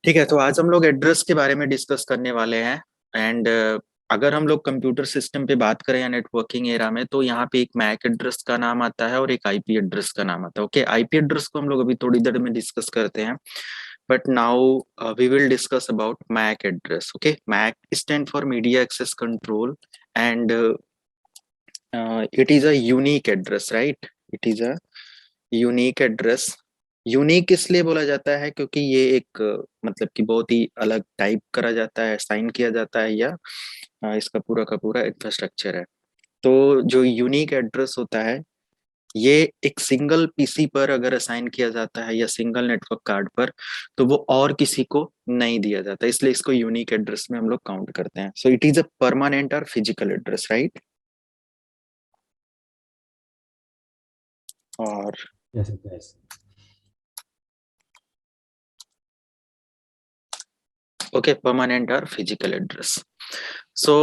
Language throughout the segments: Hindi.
ठीक है, तो आज हम लोग एड्रेस के बारे में डिस्कस करने वाले हैं। एंड अगर हम लोग कंप्यूटर सिस्टम पे बात करें या नेटवर्किंग एरा में, तो यहाँ पे एक मैक एड्रेस का नाम आता है और एक आईपी एड्रेस का नाम आता है। ओके, आईपी एड्रेस को हम लोग अभी थोड़ी देर में डिस्कस करते हैं, but now we will discuss about MAC address. Okay, MAC stand for media access control and it is a unique address, right? It is a unique address. Unique इसलिए बोला जाता है क्योंकि ये एक मतलब कि बहुत ही अलग टाइप करा जाता है, साइन किया जाता है, या इसका पूरा का पूरा इंफ्रास्ट्रक्चर है। तो जो यूनिक एड्रेस होता है, ये एक सिंगल पीसी पर अगर असाइन किया जाता है या सिंगल नेटवर्क कार्ड पर, तो वो और किसी को नहीं दिया जाता, इसलिए इसको यूनिक एड्रेस में हम लोग काउंट करते हैं। So it is a permanent और फिजिकल एड्रेस, राइट? और Yes, it is. Okay, permanent और फिजिकल एड्रेस। सो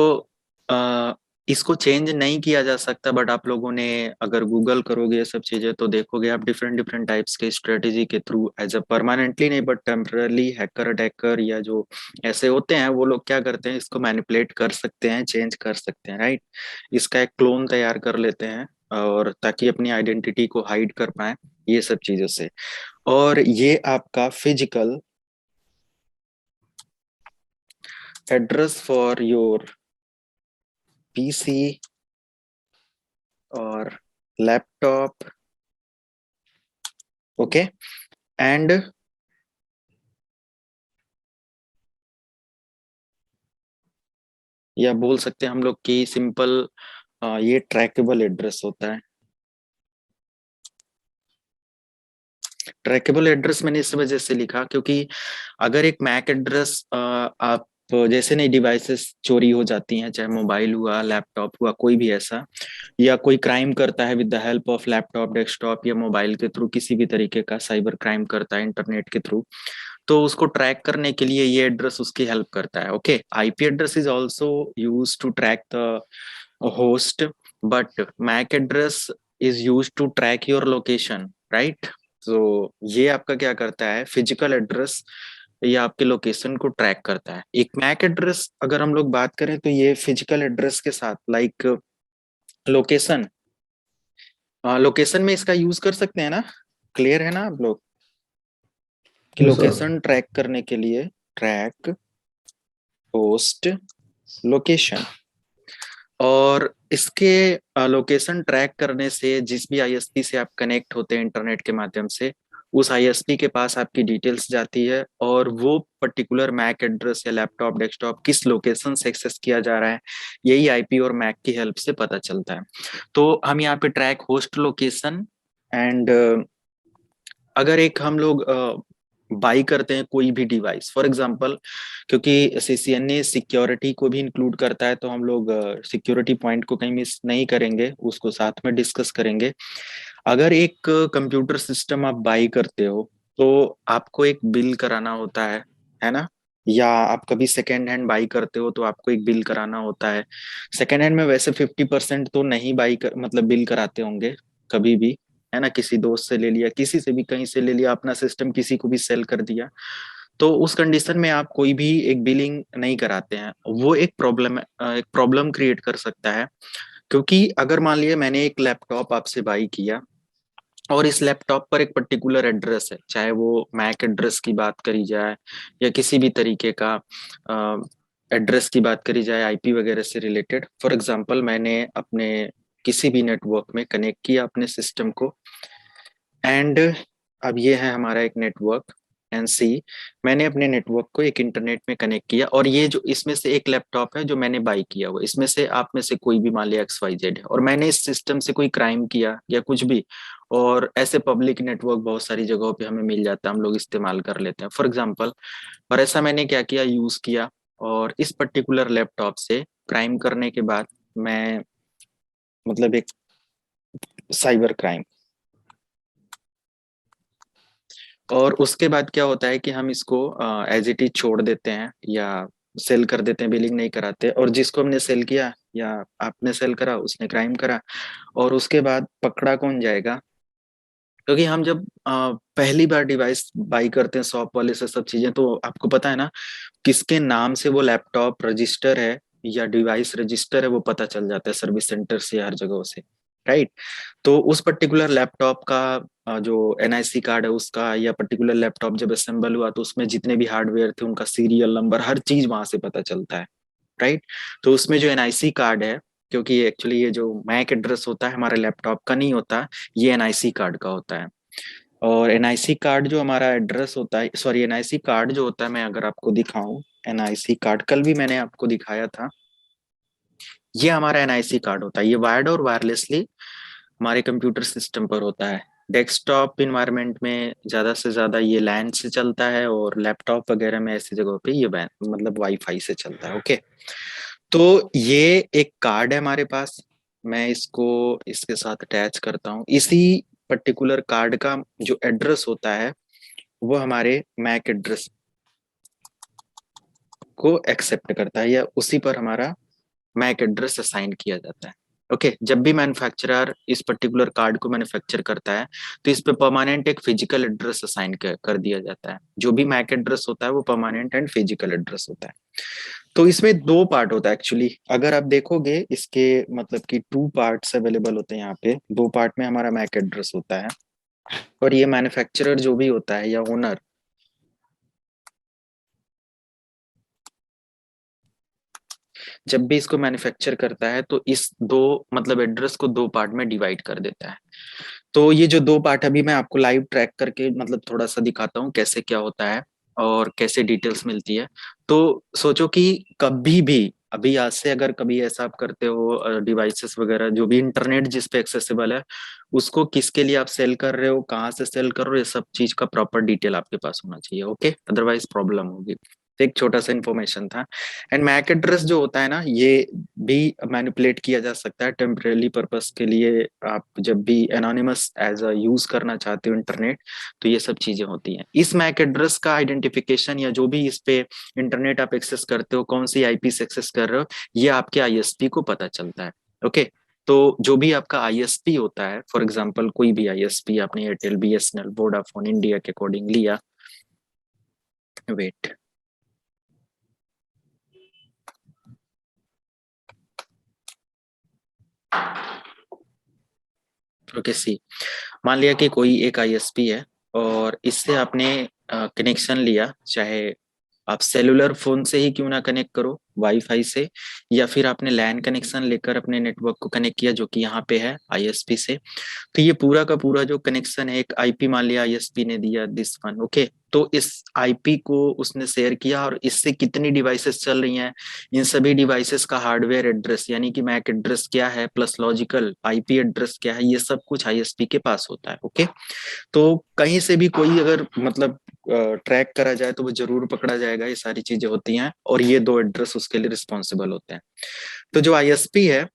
इसको चेंज नहीं किया जा सकता, बट आप लोगों ने अगर गूगल करोगे ये सब चीजें तो देखोगे आप डिफरेंट डिफरेंट टाइप्स के स्ट्रेटेजी के थ्रू, एज अ परमानेंटली नहीं बट टेम्परली, हैकर अटैकर या जो ऐसे होते हैं वो लोग क्या करते हैं, इसको मैनिपुलेट कर सकते हैं, चेंज कर सकते हैं, राइट? इसका एक क्लोन तैयार कर लेते हैं, और ताकि अपनी आइडेंटिटी को हाइड कर पाए ये सब चीजों से। और ये आपका physical address for your PC और लैपटॉप, ओके, एंड या बोल सकते हैं हम लोग कि सिंपल ये ट्रैकेबल एड्रेस होता है। ट्रैकेबल एड्रेस मैंने इस वजह से लिखा क्योंकि अगर एक मैक एड्रेस आप जैसे नई डिवाइसेस चोरी हो जाती हैं, चाहे मोबाइल हुआ, लैपटॉप हुआ, कोई भी ऐसा, या कोई क्राइम करता है with the help of laptop, desktop या मोबाइल के थ्रू, किसी भी तरीके का साइबर क्राइम करता है इंटरनेट के थ्रू, तो उसको ट्रैक करने के लिए ये एड्रेस उसकी हेल्प करता है। Okay, IP address is also used to track the host, but MAC address is used to track your location, right? तो ये आपका क्या करता है, फिजिकल एड्रेस ये आपके लोकेशन को ट्रैक करता है। एक मैक एड्रेस अगर हम लोग बात करें तो ये फिजिकल एड्रेस के साथ लाइक लोकेशन, लोकेशन में इसका यूज कर सकते हैं ना? क्लियर है ना आप लोग कि Yes, sir. लोकेशन ट्रैक करने के लिए ट्रैक होस्ट लोकेशन, और इसके लोकेशन ट्रैक करने से जिस भी आईएसपी से आप कनेक्ट होते हैं इंटरनेट के माध्यम से, उस आईएसपी के पास आपकी डिटेल्स जाती है, और वो पर्टिकुलर मैक एड्रेस या लैपटॉप, डेस्कटॉप किस लोकेशन से एक्सेस किया जा रहा है, यही आईपी और मैक की हेल्प से पता चलता है। तो हम यहाँ पे ट्रैक होस्ट लोकेशन, एंड अगर एक हम लोग बाई करते हैं कोई भी डिवाइस, फॉर एग्जांपल, क्योंकि सीसीएनए सिक्योरिटी को भी इंक्लूड करता है, तो हम लोग सिक्योरिटी पॉइंट को कहीं मिस नहीं करेंगे, उसको साथ में डिस्कस करेंगे। अगर एक कंप्यूटर सिस्टम आप बाई करते हो, तो आपको एक बिल कराना होता है ना? या आप कभी सेकेंड हैंड बाई करते हो तो आपको एक बिल कराना होता है। सेकेंड हैंड में वैसे 50% तो नहीं बाई कर मतलब बिल कराते होंगे कभी भी, है ना? किसी दोस्त से ले लिया, किसी से भी कहीं से ले लिया, अपना सिस्टम किसी को भी सेल कर दिया, तो उस कंडीशन में आप कोई भी एक बिलिंग नहीं कराते हैं। वो एक प्रॉब्लम क्रिएट कर सकता है, क्योंकि अगर मान लिया मैंने एक लैपटॉप आपसे बाई किया, और इस लैपटॉप पर एक पर्टिकुलर एड्रेस है, चाहे वो मैक एड्रेस की बात करी जाए या किसी भी तरीके का एड्रेस की बात करी जाए आईपी वगैरह से रिलेटेड। फॉर एग्जांपल, मैंने अपने किसी भी नेटवर्क में कनेक्ट किया अपने सिस्टम को, एंड अब ये है हमारा एक नेटवर्क एनसी। मैंने अपने नेटवर्क को एक इंटरनेट में कनेक्ट किया, और ये जो इसमें से एक लैपटॉप है जो मैंने बाई किया हुआ, इसमें से आप में से कोई भी मान लिया XYZ है, और मैंने इस सिस्टम से कोई क्राइम किया या कुछ भी, और ऐसे पब्लिक नेटवर्क बहुत सारी जगहों पे हमें मिल जाता है, हम लोग इस्तेमाल कर लेते हैं फॉर एग्जाम्पल। और ऐसा मैंने क्या किया, यूज किया, और इस पर्टिकुलर लैपटॉप से क्राइम करने के बाद मैं मतलब एक साइबर क्राइम, और उसके बाद क्या होता है कि हम इसको एज इट इज छोड़ देते हैं या सेल कर देते हैं, बिलिंग नहीं कराते, और जिसको हमने सेल किया या आपने सेल करा उसने क्राइम करा, और उसके बाद पकड़ा कौन जाएगा? क्योंकि हम जब पहली बार डिवाइस बाई करते हैं शॉप वाले से सब चीजें, तो आपको पता है ना किसके नाम से वो लैपटॉप रजिस्टर है या डिवाइस रजिस्टर है, वो पता चल जाता है सर्विस सेंटर से, हर जगह से, राइट। तो उस पर्टिकुलर लैपटॉप का जो एनआईसी कार्ड है उसका, या पर्टिकुलर लैपटॉप जब असेंबल हुआ तो उसमें जितने भी हार्डवेयर थे उनका सीरियल नंबर, हर चीज वहां से पता चलता है, राइट। तो उसमें जो एनआईसी कार्ड है, क्योंकि एक्चुअली ये जो मैक एड्रेस होता है हमारे लैपटॉप का नहीं होता, ये एनआईसी कार्ड का होता है। और एनआईसी कार्ड जो हमारा एड्रेस होता है, सॉरी एनआईसी कार्ड जो होता है, मैं अगर आपको दिखाऊं, एनआईसी कार्ड कल भी मैंने आपको दिखाया था, ये हमारा एनआईसी कार्ड होता है। ये वायर्ड और वायरलेसली हमारे कंप्यूटर सिस्टम पर होता है। डेस्कटॉप इन्वायरमेंट में ज्यादा से ज्यादा ये लैन से चलता है, और लैपटॉप वगैरह में ऐसी जगहों पे ये मतलब वाईफाई से चलता है, ओके। तो ये एक कार्ड है हमारे पास, मैं इसको इसके साथ अटैच करता हूँ। इसी पर्टिकुलर कार्ड का जो एड्रेस होता है वो हमारे मैक एड्रेस को एक्सेप्ट करता है, या उसी पर हमारा मैक एड्रेस असाइन किया जाता है, ओके। जब भी मैन्युफैक्चरर इस पर्टिकुलर कार्ड को मैन्युफैक्चर करता है तो इस पे परमानेंट एक फिजिकल एड्रेस असाइन कर दिया जाता है। जो भी मैक एड्रेस होता है वो परमानेंट एंड फिजिकल एड्रेस होता है। तो इसमें दो पार्ट होता है एक्चुअली, अगर आप देखोगे इसके मतलब कि टू पार्ट्स अवेलेबल होते हैं यहाँ पे। दो पार्ट में हमारा मैक एड्रेस होता है, और ये मैन्युफैक्चरर जो भी होता है या ओनर, जब भी इसको मैन्युफैक्चर करता है तो इस दो मतलब एड्रेस को दो पार्ट में डिवाइड कर देता है। तो ये जो दो पार्ट अभी मैं आपको लाइव ट्रैक करके मतलब थोड़ा सा दिखाता हूँ कैसे क्या होता है और कैसे डिटेल्स मिलती है। तो सोचो कि कभी भी अभी आज से अगर कभी ऐसा आप करते हो, डिवाइसेस वगैरह जो भी इंटरनेट जिस पे एक्सेसिबल है, उसको किसके लिए आप सेल कर रहे हो, कहाँ से सेल कर रहे हो, ये सब चीज का प्रॉपर डिटेल आपके पास होना चाहिए, ओके, अदरवाइज प्रॉब्लम होगी। तो एक छोटा सा इन्फॉर्मेशन था। एंड मैक एड्रेस जो होता है ना, ये भी मैनिपुलेट किया जा सकता है टेम्परेरी पर्पस के लिए। आप जब भी एनोनिमस एज अ यूज करना चाहते हो इंटरनेट, तो ये सब चीजें होती हैं। इस मैक एड्रेस का आइडेंटिफिकेशन, या जो भी इस पे इंटरनेट आप एक्सेस करते हो, कौन सी आईपी से एक्सेस कर रहे हो, ये आपके आईएसपी को पता चलता है, ओके। तो जो भी आपका आईएसपी होता है, फॉर एग्जांपल कोई भी आईएसपी आपने एयरटेल, बीएसएनएल, वोडाफोन, इंडिया के अकॉर्डिंग लिया, वेट, ओके, सी, मान लिया कि कोई एक आईएसपी है और इससे आपने कनेक्शन लिया, चाहे आप सेलुलर फोन से ही क्यों ना कनेक्ट करो, वाईफाई से, या फिर आपने लैन कनेक्शन लेकर अपने नेटवर्क को कनेक्ट किया जो कि यहाँ पे है आईएसपी से। तो ये पूरा का पूरा जो कनेक्शन है, एक आईपी मान लिया आईएसपी ने दिया, दिस वन, ओके। तो इस आईपी को उसने शेयर किया, और इससे कितनी डिवाइसेस चल रही हैं, इन सभी डिवाइसेस का हार्डवेयर एड्रेस यानी कि मैक एड्रेस क्या है प्लस लॉजिकल आईपी एड्रेस क्या है, ये सब कुछ आईएसपी के पास होता है, ओके। तो कहीं से भी कोई अगर मतलब ट्रैक करा जाए तो वो जरूर पकड़ा जाएगा, ये सारी चीजें होती हैं, और ये दो एड्रेस उसके लिए रिस्पॉन्सिबल होते हैं। तो जो आईएसपी है,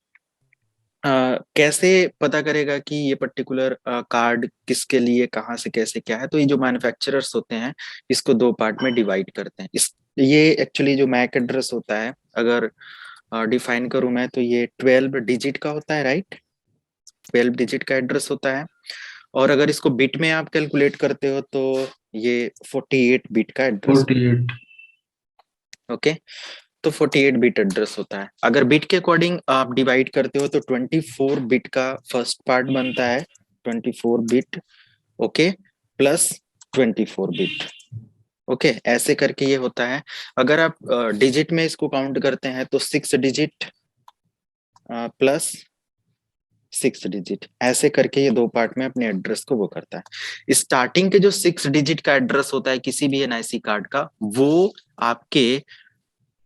कैसे पता करेगा कि ये पर्टिकुलर कार्ड किसके लिए, कहाँ से, कैसे, क्या है। तो ये जो मैन्युफैक्चरर्स होते हैं इसको दो पार्ट में डिवाइड करते हैं। इस ये एक्चुअली जो मैक एड्रेस होता है, अगर डिफाइन करूं मैं, तो ये 12 डिजिट का होता है, राइट। 12 डिजिट का एड्रेस होता है। और अगर इसको बिट में आप कैलकुलेट करते हो तो ये 48 बिट का एड्रेस, 48। ओके। तो 48 बिट एड्रेस होता है। अगर बिट के अकॉर्डिंग आप डिवाइड करते हो तो 24 बिट का फर्स्ट पार्ट बनता है, 24 bit, okay, plus 24 bit, okay, ऐसे करके ये होता है। अगर आप डिजिट में इसको काउंट करते हैं तो 6 डिजिट प्लस 6 डिजिट, ऐसे करके ये दो पार्ट में अपने एड्रेस को वो करता है। स्टार्टिंग के जो 6 डिजिट का एड्रेस होता है किसी भी एनआईसी कार्ड का, वो आपके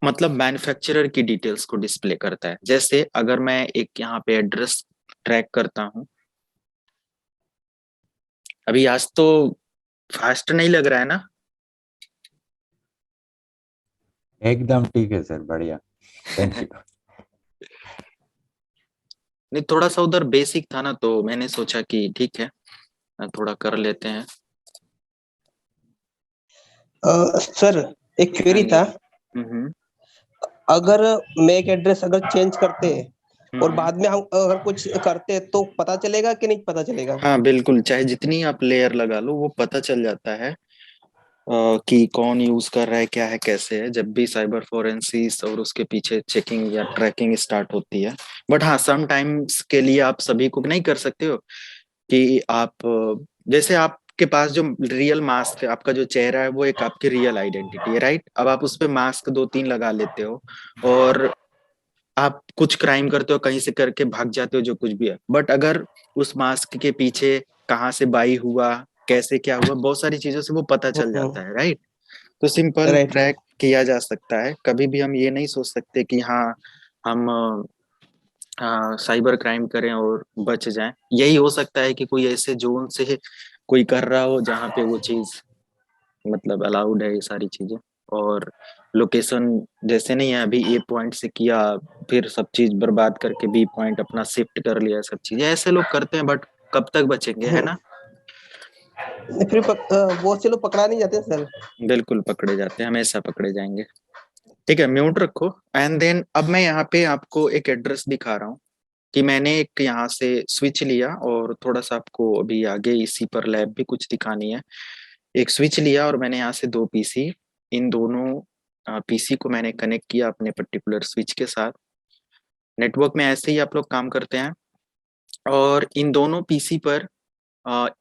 मतलब मैन्युफैक्चरर की डिटेल्स को डिस्प्ले करता है। जैसे अगर मैं एक यहाँ पे एड्रेस ट्रैक करता हूँ, अभी आज तो फास्ट नहीं लग रहा है ना? एकदम ठीक है सर, बढ़िया, थैंक यू। नहीं, थोड़ा सा उधर बेसिक था ना, तो मैंने सोचा कि ठीक है थोड़ा कर लेते हैं। सर एक हाँ क्वेरी जी। था। हम्म। अगर मैक एड्रेस अगर चेंज करते हैं और बाद में हम अगर कुछ करते हैं तो पता चलेगा कि नहीं पता चलेगा? हाँ बिल्कुल, चाहे जितनी आप लेयर लगा लो वो पता चल जाता है कि कौन यूज कर रहा है, क्या है, कैसे है, जब भी साइबर फोरेंसिस और उसके पीछे चेकिंग या ट्रैकिंग स्टार्ट होती है। बट हाँ, सम टाइम्स के लिए आप सभी को नहीं कर सकते हो कि आप जैसे आपके पास जो रियल मास्क है, आपका जो चेहरा है वो एक आपकी रियल आइडेंटिटी है, राइट? अब आप उस पे मास्क दो तीन लगा लेते हो और आप कुछ क्राइम करते हो, कहीं से करके भाग जाते हो, जो कुछ भी है। बट अगर उस मास्क के पीछे कहाँ से बाई हुआ, कैसे क्या हुआ, बहुत सारी चीजों से वो पता चल जाता है, राइट? तो सिंपल राइट, ट्रैक किया जा सकता है। कभी भी हम ये नहीं सोच सकते कि हाँ हम साइबर क्राइम करें और बच जाएं। यही हो सकता है कि कोई ऐसे जोन से कोई कर रहा हो जहाँ पे वो चीज मतलब अलाउड है, ये सारी चीजें। और लोकेशन जैसे नहीं है, अभी ए पॉइंट से किया फिर सब चीज बर्बाद करके बी पॉइंट अपना शिफ्ट कर लिया, सब चीजें ऐसे लोग करते हैं। बट कब तक बचेंगे, है ना? फिर बहुत से लोग पकड़ा नहीं जाते सर। बिल्कुल पकड़े जाते हैं, हमेशा पकड़े जाएंगे। ठीक है, म्यूट रखो। एंड देन अब मैं यहाँ पे आपको एक एड्रेस दिखा रहा हूँ कि मैंने एक यहाँ से स्विच लिया और थोड़ा सा आपको अभी आगे इसी पर लैब भी कुछ दिखानी है। एक स्विच लिया और मैंने यहाँ से दो पीसी, इन दोनों पीसी को मैंने कनेक्ट किया अपने पर्टिकुलर स्विच के साथ। नेटवर्क में ऐसे ही आप लोग काम करते हैं। और इन दोनों पीसी पर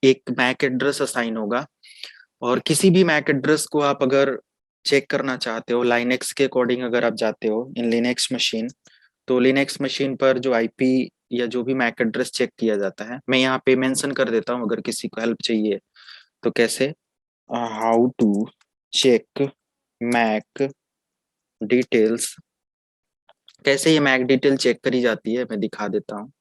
एक मैक एड्रेस असाइन होगा। और किसी भी मैक एड्रेस को आप अगर चेक करना चाहते हो लाइनेक्स के अकॉर्डिंग, अगर आप जाते हो इन लिनक्स मशीन, तो लिनक्स मशीन पर जो आईपी या जो भी मैक एड्रेस चेक किया जाता है, मैं यहाँ पे मेंशन कर देता हूँ अगर किसी को हेल्प चाहिए तो। कैसे, how to check MAC details, कैसे ये मैक डिटेल चेक करी जाती है मैं दिखा देता हूँ।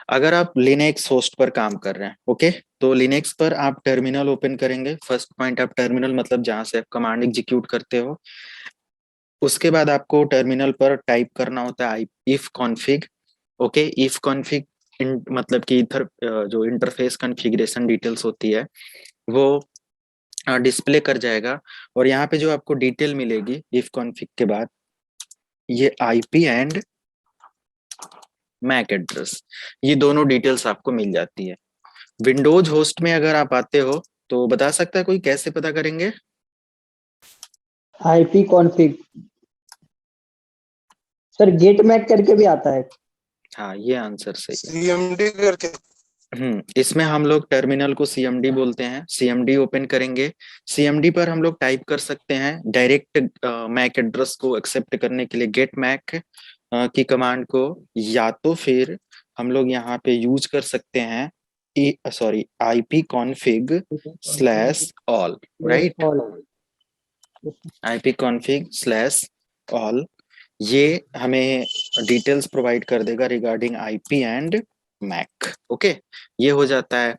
अगर आप लिनक्स होस्ट पर काम कर रहे हैं, ओके, तो लिनक्स पर आप टर्मिनल ओपन करेंगे। फर्स्ट पॉइंट, आप टर्मिनल मतलब जहां से आप कमांड एग्जीक्यूट करते हो। उसके बाद आपको टर्मिनल पर टाइप करना होता है if config. Okay, if config मतलब कि इधर जो इंटरफेस कॉन्फ़िगरेशन डिटेल्स होती है वो डिस्प्ले कर जाएगा। और यहाँ पे जो आपको डिटेल मिलेगी इफ कॉन्फिग के बाद, ये आईपी एंड मैक एड्रेस, ये दोनों डिटेल्स आपको मिल जाती है। विंडोज होस्ट में अगर आप आते हो तो बता सकता है कोई कैसे पता करेंगे? IP config sir, get MAC करके भी आता है। हाँ, ये आंसर सही है। सीएमडी करके। इसमें हम लोग टर्मिनल को सीएमडी बोलते हैं। सीएमडी ओपन करेंगे, सीएमडी पर हम लोग टाइप कर सकते हैं डायरेक्ट मैक एड्रेस को एक्सेप्ट करने के लिए गेट मैक की कमांड को, या तो फिर हम लोग यहाँ पे यूज कर सकते हैं sorry IP config slash all, right? IP config slash all, ये हमें डिटेल्स प्रोवाइड कर देगा regarding IP and MAC. Okay, ये हो जाता है।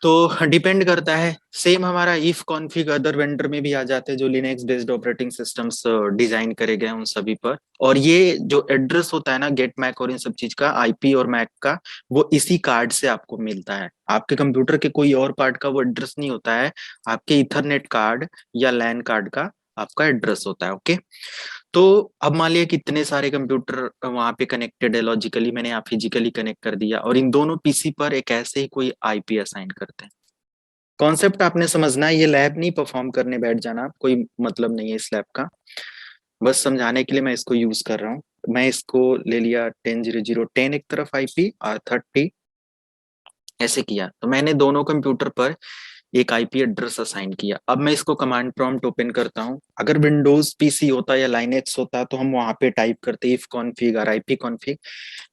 तो डिपेंड करता है, सेम हमारा इफ कॉन्फिग अदर वेंडर में भी आ जाते हैं जो Linux based operating systems design करे गए उन सभी पर। और ये जो एड्रेस होता है ना गेट मैक और इन सब चीज का, आईपी और मैक का, वो इसी कार्ड से आपको मिलता है। आपके कंप्यूटर के कोई और पार्ट का वो एड्रेस नहीं होता है, आपके इथरनेट कार्ड या लैन कार्ड का आपका एड्रेस होता है। ओके, तो अब मान लिया कितने सारे कंप्यूटर वहां पे कनेक्टेड है लॉजिकली, मैंने यहाँ फिजिकली कनेक्ट कर दिया और इन दोनों पीसी पर एक ऐसे ही कोई आईपी असाइन करते हैं। कॉन्सेप्ट आपने समझना है, ये लैब नहीं परफॉर्म करने बैठ जाना, कोई मतलब नहीं है इस लैब का, बस समझाने के लिए मैं इसको यूज कर रहा हूँ। मैं इसको ले लिया 10.0.0.10 एक तरफ आईपी और 30 ऐसे किया, तो मैंने दोनों कंप्यूटर पर एक आईपी एड्रेस असाइन किया। अब मैं इसको कमांड प्रॉम्प्ट ओपन करता हूँ। अगर विंडोज पीसी होता या लाइनेक्स होता तो हम वहां पे टाइप करते इफ कॉन्फिग और आईपी कॉन्फिग।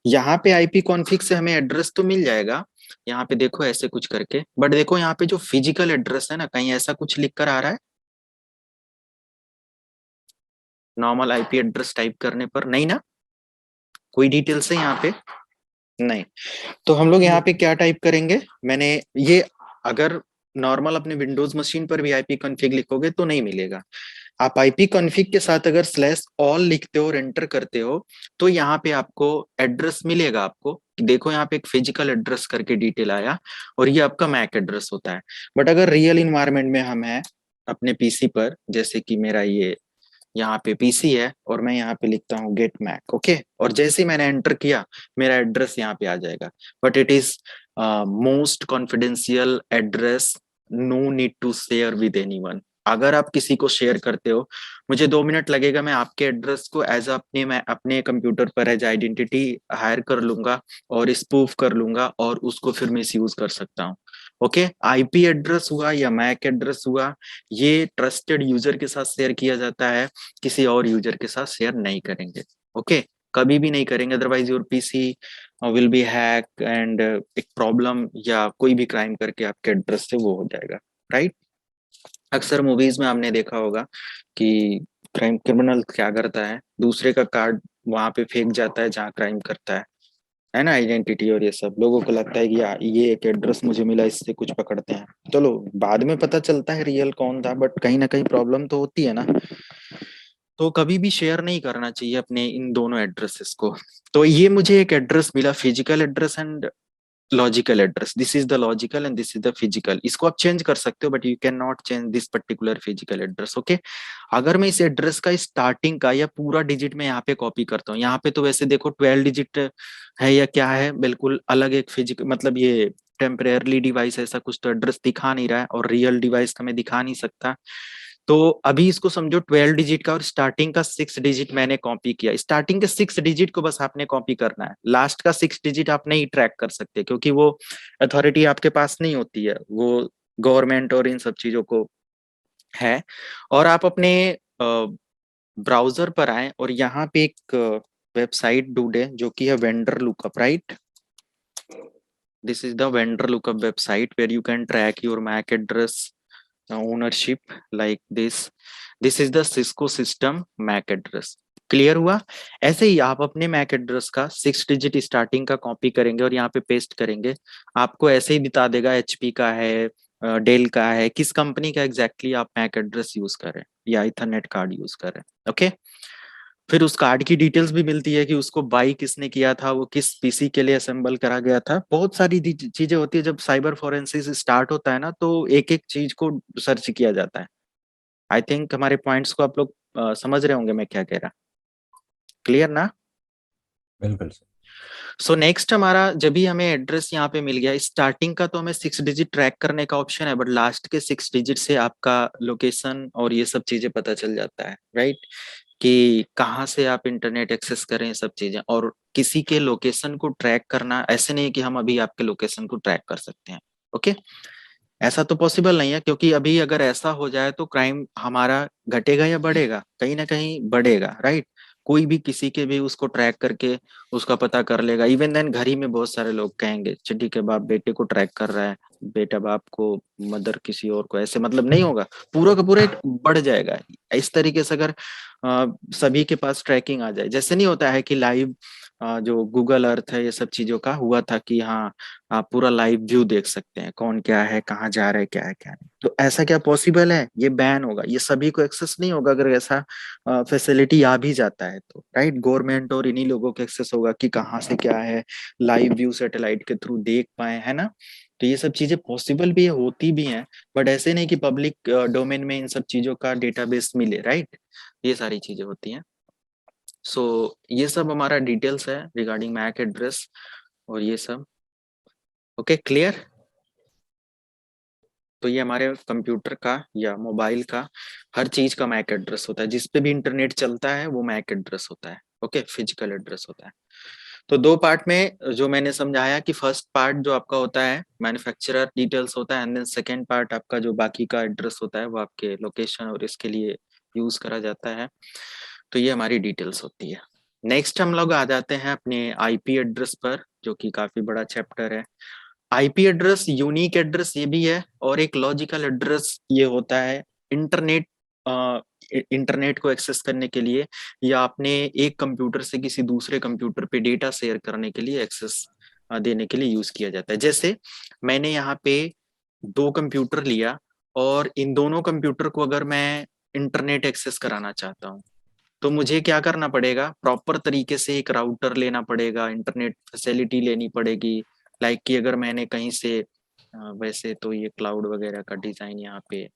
यहाँ पे आईपी कॉन्फिग से हमें एड्रेस तो मिल जाएगा, यहाँ पे देखो ऐसे कुछ करके। बट देखो यहाँ पे जो फिजिकल एड्रेस है ना, कहीं ऐसा कुछ लिख कर आ रहा है नॉर्मल आईपी एड्रेस टाइप करने पर? नहीं ना, कोई डिटेल्स है यहाँ पे? नहीं। तो हम लोग यहाँ पे क्या टाइप करेंगे, मैंने ये, अगर नॉर्मल अपने विंडोज मशीन पर भी आईपी कॉन्फिग लिखोगे तो नहीं मिलेगा। आप आईपी कॉन्फ़िग के साथ अगर /all लिखते हो और एंटर करते हो तो यहाँ पे आपको एड्रेस मिलेगा आपको। देखो यहाँ पे एक फिजिकल एड्रेस करके डिटेल आया और ये आपका मैक एड्रेस होता है। बट अगर रियल इन्वायरमेंट में हम हैं अपने पीसी पर, जैसे कि मेरा ये यहाँ पे पीसी है और मैं यहाँ पे लिखता हूँ गेट मैक, ओके, और जैसे ही मैंने एंटर किया मेरा एड्रेस यहाँ पे आ जाएगा। But it is most confidential address, no need to share with anyone. अगर आप किसी को शेयर करते हो, मुझे 2 मिनट लगेगा, मैं आपके एड्रेस को एज अपने मैं अपने कंप्यूटर पर एज आइडेंटिटी हायर कर लूंगा और स्पूफ कर लूंगा और उसको फिर मिस यूज कर सकता हूँ। ओके, आईपी एड्रेस हुआ या मैक एड्रेस हुआ, ये ट्रस्टेड यूजर के साथ शेयर किया जाता है, किसी और यूजर के साथ शेयर नहीं करेंगे। ओके, कभी भी नहीं करेंगे, otherwise your PC will be hack and एक प्रॉब्लम या कोई भी क्राइम करके आपके एड्रेस से वो हो जाएगा, राइट। अक्सर मूवीज में आपने देखा होगा कि क्रिमिनल क्या करता है, दूसरे का कार्ड वहां पे फेंक जाता है जहाँ क्राइम करता है ना, आइडेंटिटी, और ये सब लोगों को लगता है कि ये एक एड्रेस मुझे मिला, इससे कुछ पकड़ते हैं। चलो बाद में पता चलता है रियल कौन था, बट कहीं ना कहीं प्रॉब्लम तो होती है ना। तो कभी भी शेयर नहीं करना चाहिए अपने इन दोनों एड्रेसेस को। तो ये मुझे एक एड्रेस मिला, physical address and logical address. This is the logical and this is the physical. इसको आप चेंज कर सकते हो but you can not change this particular physical address, okay. अगर मैं इस एड्रेस का स्टार्टिंग का या पूरा डिजिट में यहाँ पे कॉपी करता हूँ, यहाँ पे तो वैसे देखो 12 डिजिट है या क्या है, बिल्कुल अलग एक फिजिकल, मतलब ये टेम्परेरली डिवाइस ऐसा कुछ तो एड्रेस दिखा नहीं रहा है और रियल डिवाइस का मैं दिखा नहीं सकता। तो अभी इसको समझो 12 डिजिट का और स्टार्टिंग का 6 डिजिट मैंने कॉपी किया। स्टार्टिंग के 6 डिजिट को बस आपने कॉपी करना है, लास्ट का 6 डिजिट आप नहीं ट्रैक कर सकते क्योंकि वो अथॉरिटी आपके पास नहीं होती है, वो गवर्नमेंट और इन सब चीजों को है। और आप अपने ब्राउजर पर आए और यहाँ पे एक वेबसाइट ढूंढे जो कि है vendor lookup, right. This is the vendor lookup website where you can track your MAC address ownership like this is the Cisco system MAC address। Clear हुआ। ऐसे ही आप अपने मैक एड्रेस का 6 डिजिट स्टार्टिंग का कॉपी करेंगे और यहाँ पे पेस्ट करेंगे, आपको ऐसे ही बता देगा एचपी का है, डेल का है, किस कंपनी का एग्जैक्टली आप मैक एड्रेस यूज करें या इथरनेट कार्ड यूज करें, ओके। फिर उस कार्ड की डिटेल्स भी मिलती है कि उसको बाई किसने किया था, वो किस पीसी के लिए असेंबल करा गया था। बहुत सारी चीजें होती है, जब साइबर फोरेंसिस स्टार्ट होता है ना तो एक एक चीज को सर्च किया जाता है। आई थिंक हमारे पॉइंट्स को आप लोग समझ रहे होंगे मैं क्या कह रहा, क्लियर ना। बिल्कुल सर। सो नेक्स्ट हमारा, जब भी हमें एड्रेस यहाँ पे मिल गया, स्टार्टिंग का तो हमें 6 डिजिट ट्रैक करने का ऑप्शन है, बट लास्ट के 6 डिजिट से आपका लोकेशन और ये सब चीजें पता चल जाता है, राइट, कि कहाँ से आप इंटरनेट एक्सेस करें, सब चीजें। और किसी के लोकेशन को ट्रैक करना ऐसे नहीं कि हम अभी आपके लोकेशन को ट्रैक कर सकते हैं, ओके। ऐसा तो पॉसिबल नहीं है क्योंकि अभी अगर ऐसा हो जाए तो क्राइम हमारा घटेगा या बढ़ेगा, कहीं ना कहीं बढ़ेगा, राइट। कोई भी किसी के भी उसको ट्रैक करके उसका पता कर लेगा। इवन देन घर ही में बहुत सारे लोग कहेंगे चिट्ठी के बाप बेटे को ट्रैक कर रहा है, बेटा बाप को, मदर किसी और को, ऐसे मतलब नहीं होगा, पूरा का पूरा एक बढ़ जाएगा। इस तरीके से अगर सभी के पास ट्रैकिंग आ जाए, जैसे नहीं होता है कि लाइव जो गूगल अर्थ है ये सब चीजों का हुआ था कि हाँ आप पूरा लाइव व्यू देख सकते हैं, कौन क्या है, कहाँ जा रहा है, क्या है क्या नहीं। तो ऐसा क्या पॉसिबल है, ये बैन होगा, ये सभी को एक्सेस नहीं होगा। अगर ऐसा फैसिलिटी आ भी जाता है तो, राइट, गवर्नमेंट और इन्हीं लोगों को एक्सेस होगा कि कहाँ से क्या है, लाइव व्यू सैटेलाइट के थ्रू देख पाए, है ना। तो ये सब चीजें पॉसिबल भी है, होती भी हैं, बट ऐसे नहीं कि पब्लिक डोमेन में इन सब चीजों का डेटाबेस मिले, राइट। ये सारी चीजें होती हैं। सो ये सब हमारा डिटेल्स है रिगार्डिंग मैक एड्रेस और ये सब, ओके, क्लियर। तो ये हमारे कंप्यूटर का या मोबाइल का हर चीज का मैक एड्रेस होता है, जिस पे भी इंटरनेट चलता है वो मैक एड्रेस होता है, ओके, फिजिकल एड्रेस होता है। तो 2 पार्ट में जो मैंने समझाया कि फर्स्ट पार्ट जो आपका होता है मैन्युफैक्चरर डिटेल्स होता है, एंड देन सेकेंड पार्ट आपका जो बाकी का एड्रेस होता है वो आपके लोकेशन और इसके लिए यूज करा जाता है। तो ये हमारी डिटेल्स होती है। नेक्स्ट हम लोग आ जाते हैं अपने आईपी एड्रेस पर, जो कि काफी बड़ा चैप्टर है। आईपी एड्रेस यूनिक एड्रेस ये भी है और एक लॉजिकल एड्रेस ये होता है। इंटरनेट इंटरनेट को एक्सेस करने के लिए या अपने एक कंप्यूटर से किसी दूसरे कंप्यूटर पे डेटा शेयर करने के लिए एक्सेस देने के लिए यूज किया जाता है। जैसे मैंने यहाँ पे 2 कंप्यूटर लिया और इन दोनों कंप्यूटर को अगर मैं इंटरनेट एक्सेस कराना चाहता हूँ, तो मुझे क्या करना पड़ेगा, प्रॉपर तरीके से एक राउटर लेना पड़ेगा, इंटरनेट फैसिलिटी लेनी पड़ेगी। लाइक कि अगर मैंने कहीं से वैसे तो ये क्लाउड वगैरह का डिजाइन यहाँ पे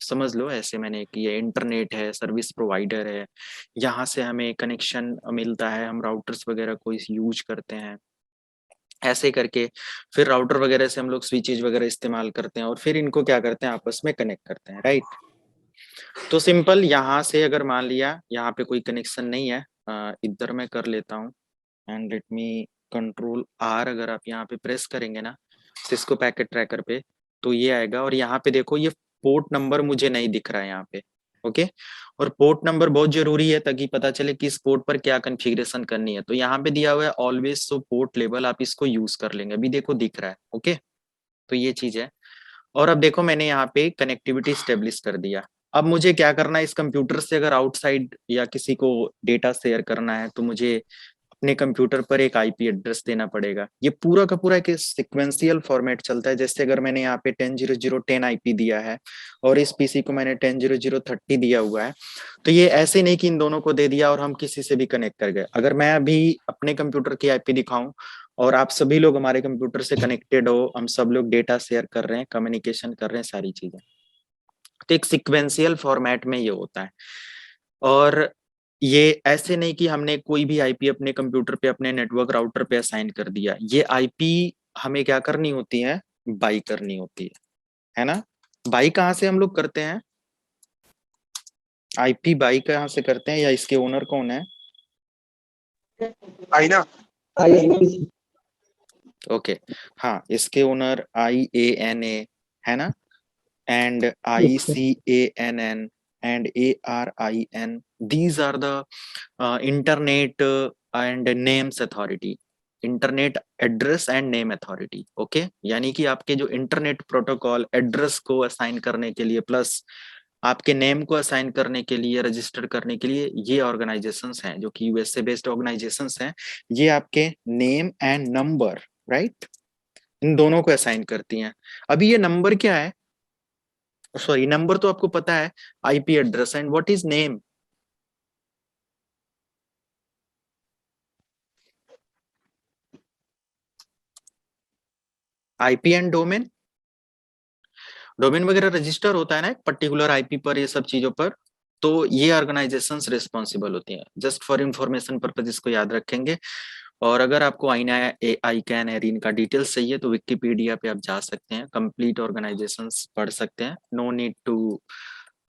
समझ लो, ऐसे मैंने कि ये इंटरनेट है, सर्विस प्रोवाइडर है, यहाँ से हमें कनेक्शन मिलता है, हम राउटर्स वगैरह को इस यूज करते हैं, ऐसे करके फिर राउटर वगैरह से हम लोग स्विचेज वगैरह इस्तेमाल करते हैं और फिर इनको क्या करते हैं, आपस में कनेक्ट करते हैं, राइट। तो सिंपल यहाँ से अगर मान लिया यहाँ पे कोई कनेक्शन नहीं है, इधर मैं कर लेता हूँ and let me control R, अगर आप यहाँ पे प्रेस करेंगे ना सिस्को पैकेट ट्रैकर पे तो ये आएगा, और यहाँ पे देखो ये पोर्ट नंबर मुझे नहीं दिख रहा है यहाँ पे, ओके। और पोर्ट नंबर बहुत जरूरी है ताकि पता चले कि इस पोर्ट पर क्या कॉन्फ़िगरेशन करनी है, तो यहाँ पे दिया हुआ है ऑलवेज सो पोर्ट लेवल, आप इसको यूज कर लेंगे, अभी देखो दिख रहा है, ओके। तो ये चीज है, और अब देखो मैंने यहाँ पे कनेक्टिविटी स्टेब्लिश कर दिया। अब मुझे क्या करना है, इस कंप्यूटर से अगर आउटसाइड या किसी को डेटा शेयर करना है तो मुझे अपने कंप्यूटर पर एक आईपी एड्रेस देना पड़ेगा। ये पूरा का पूरा एक सिक्वेंशियल फॉर्मेट चलता है, जैसे अगर मैंने यहाँ पे 10.0.0.10 आईपी दिया है और इस पीसी को मैंने 10.0.0.30 दिया हुआ है, तो ये ऐसे नहीं कि इन दोनों को दे दिया और हम किसी से भी कनेक्ट कर गए। अगर मैं अभी अपने कंप्यूटर की आईपी दिखाऊं और आप सभी लोग हमारे कंप्यूटर से कनेक्टेड हो, हम सब लोग डेटा शेयर कर रहे हैं, कम्युनिकेशन कर रहे हैं, सारी चीजें, तो एक सिक्वेंशियल फॉर्मेट में ये होता है। और ये ऐसे नहीं कि हमने कोई भी आईपी अपने कंप्यूटर पे अपने नेटवर्क राउटर पे असाइन कर दिया, ये आईपी हमें क्या करनी होती है, बाई करनी होती है ना। बाई कहाँ से हम लोग करते हैं, आईपी बाई कहाँ से करते हैं, या इसके ओनर कौन है, आईना ISP ओके हाँ, इसके ओनर IANA है ना, and ICANN and ARIN. These are the internet and names authority, internet address and name authority, okay. यानी कि आपके जो इंटरनेट प्रोटोकॉल एड्रेस को असाइन करने के लिए प्लस आपके नेम को असाइन करने के लिए, रजिस्टर करने के लिए, ये ऑर्गेनाइजेशंस हैं जो कि यूएस से बेस्ड ऑर्गेनाइजेशंस हैं, ये आपके नेम एंड नंबर, राइट, इन दोनों को असाइन करती हैं। अभी ये नंबर क्या है, सॉरी नंबर तो आपको पता है, IP address, and what is name, IP and domain, domain वगैरह रजिस्टर होता है ना एक पर्टिकुलर आईपी पर, ये सब चीजों पर, तो ये ऑर्गेनाइजेशंस रिस्पॉन्सिबल होती हैं। जस्ट फॉर इंफॉर्मेशन पर्पज इसको याद रखेंगे। और अगर आपको ICANN एरिन का डिटेल्स चाहिए तो विकिपीडिया पे आप जा सकते हैं, कंप्लीट ऑर्गेनाइजेशंस पढ़ सकते हैं, नो नीड टू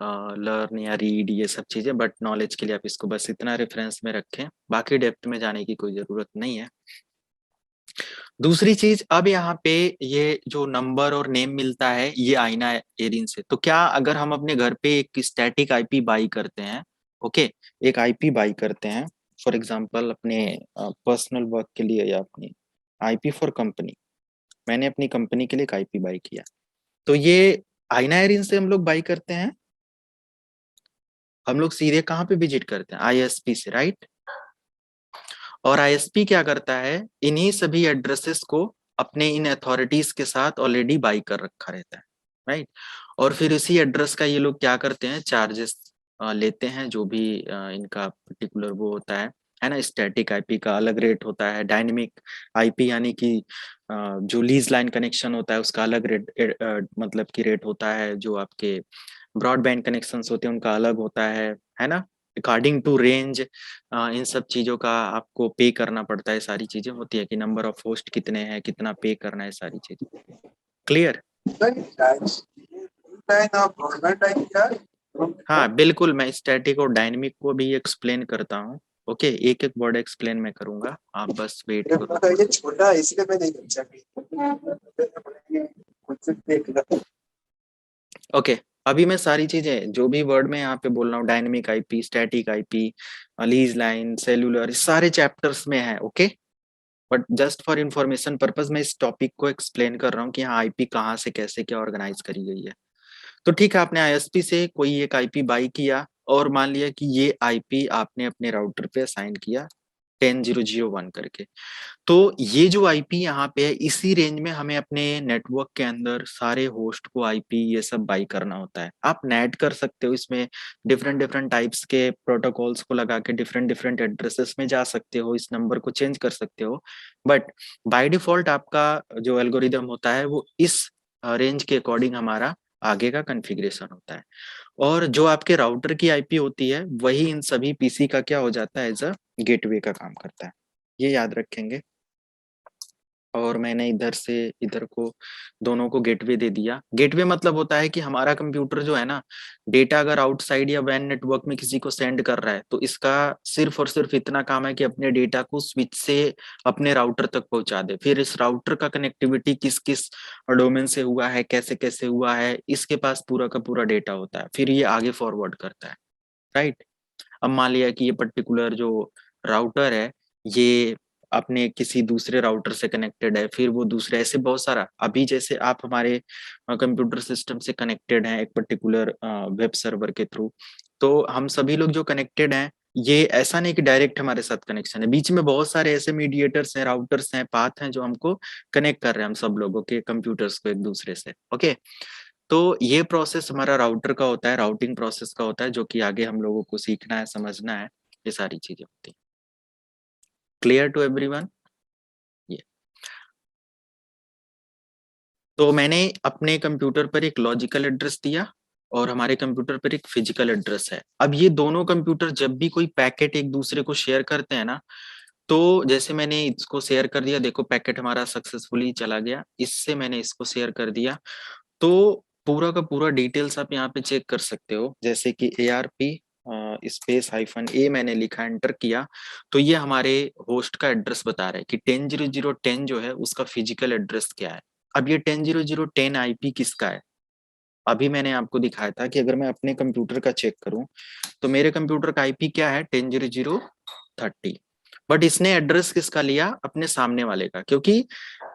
लर्न या रीड ये सब चीजें, बट नॉलेज के लिए आप इसको बस इतना रेफरेंस में रखें, बाकी डेप्थ में जाने की कोई जरूरत नहीं है। दूसरी चीज, अब यहाँ पे ये जो नंबर और नेम मिलता है ये आईना एरिन से, तो क्या अगर हम अपने घर पे एक स्टैटिक आईपी बाई करते हैं, ओके, एक आईपी बाई करते हैं फॉर एग्जांपल अपने पर्सनल वर्क के लिए या अपनी आईपी फॉर कंपनी, मैंने अपनी कंपनी के लिए एक आईपी बाई किया, तो ये आईना एरिन से हम लोग बाई करते हैं, हम लोग सीधे कहाँ पे विजिट करते हैं, आईएसपी से, राइट। और आईएसपी क्या करता है, इन्हीं सभी एड्रेसेस को अपने इन अथॉरिटीज के साथ ऑलरेडी बाई कर रखा रहता है, राइट। और फिर इसी एड्रेस का ये लोग क्या करते हैं, चार्जेस लेते हैं, जो भी इनका पर्टिकुलर वो होता है ना। स्टैटिक आईपी का अलग रेट होता है, डायनेमिक आईपी यानी कि जो लीज लाइन कनेक्शन होता है उसका अलग रेट मतलब कि रेट होता है, जो आपके ब्रॉडबैंड कनेक्शंस होते हैं उनका अलग होता है ना। अकॉर्डिंग टू रेंज इन सब चीजों का आपको पे करना पड़ता है, सारी चीजें होती है कि नंबर ऑफ होस्ट कितने हैं, कितना पे करना है, सारी चीजें क्लियर। हाँ बिल्कुल, मैं स्टैटिक और डायनेमिक को भी एक्सप्लेन करता हूँ, ओके, एक एक वर्ड एक्सप्लेन मैं करूंगा, आप बस वेट करो। ये छोटा है इसलिए मैं नहीं ओके अभी मैं सारी चीजें जो भी वर्ड में यहाँ पे बोल रहा हूँ, dynamic IP, static IP, lease line, cellular, सारे चैप्टर्स में है, okay. But just for information purpose मैं इस टॉपिक को एक्सप्लेन कर रहा हूँ कि हाँ आईपी कहाँ से कैसे क्या ऑर्गेनाइज करी गई है। तो ठीक है, आपने आईएसपी से कोई एक आईपी बाई किया और मान लिया कि ये आईपी आपने अपने राउटर पे असाइन किया, 10.0.0.1 करके। तो ये जो आईपी यहाँ पे है, इसी रेंज में हमें अपने नेटवर्क के अंदर सारे होस्ट को आईपी ये सब बाई करना होता है। आप नेट कर सकते हो, इसमें डिफरेंट डिफरेंट टाइप्स के प्रोटोकॉल्स को लगा के डिफरेंट डिफरेंट एड्रेसेस में जा सकते हो, इस नंबर को चेंज कर सकते हो, बट बाय डिफॉल्ट आपका जो एल्गोरिदम होता है वो इस रेंज के अकॉर्डिंग हमारा आगे का कॉन्फ़िगरेशन होता है। और जो आपके राउटर की आईपी होती है वही इन सभी पीसी का क्या हो जाता है, एज अ गेटवे का काम करता है, ये याद रखेंगे। और मैंने इधर से इधर को दोनों को गेटवे दे दिया। गेटवे मतलब होता है कि हमारा कंप्यूटर जो है ना, डेटा अगर आउटसाइड या वैन नेटवर्क में किसी को सेंड कर रहा है तो इसका सिर्फ और सिर्फ इतना काम है कि अपने डेटा को स्विच से अपने राउटर तक पहुंचा दे। फिर इस राउटर का कनेक्टिविटी किस किस डोमेन से हुआ है, कैसे कैसे हुआ है, इसके पास पूरा का पूरा डेटा होता है, फिर ये आगे फॉरवर्ड करता है, राइट। अब मान लिया कि ये पर्टिकुलर जो राउटर है ये अपने किसी दूसरे राउटर से कनेक्टेड है, फिर वो दूसरे, ऐसे बहुत सारा। अभी जैसे आप हमारे कंप्यूटर सिस्टम से कनेक्टेड हैं एक पर्टिकुलर वेब सर्वर के थ्रू, तो हम सभी लोग जो कनेक्टेड हैं, ये ऐसा नहीं कि डायरेक्ट हमारे साथ कनेक्शन है, बीच में बहुत सारे ऐसे मीडिएटर्स हैं, राउटर्स हैं, पाथ हैं जो हमको कनेक्ट कर रहे हैं हम सब लोगों के कंप्यूटर्स को एक दूसरे से। ओके, तो ये प्रोसेस हमारा राउटर का होता है, राउटिंग प्रोसेस का होता है, जो कि आगे हम लोगों को सीखना है, समझना है, ये सारी चीजें होती हैं। Clear to everyone? ये तो मैंने अपने कंप्यूटर पर एक लॉजिकल एड्रेस दिया और हमारे कंप्यूटर पर एक फिजिकल एड्रेस है। अब ये दोनों कंप्यूटर जब भी कोई पैकेट एक दूसरे को शेयर करते हैं ना, तो जैसे मैंने इसको शेयर कर दिया, देखो पैकेट हमारा सक्सेसफुली चला गया, इससे मैंने इसको शेयर कर दिया, तो पूरा का पूरा डिटेल्स आप यहाँ पे चेक कर सकते हो, जैसे कि ARP स्पेस -A मैंने लिखा, एंटर किया, तो ये हमारे होस्ट का एड्रेस बता रहा है कि 10.0.0.10 जो है उसका फिजिकल एड्रेस क्या है। अब ये 10.0.0.10 आईपी किसका है? अभी मैंने आपको दिखाया था कि अगर मैं अपने कंप्यूटर का चेक करूं तो मेरे कंप्यूटर का आईपी क्या है, 10.0.0.30, बट इसने एड्रेस किसका लिया, अपने सामने वाले का, क्योंकि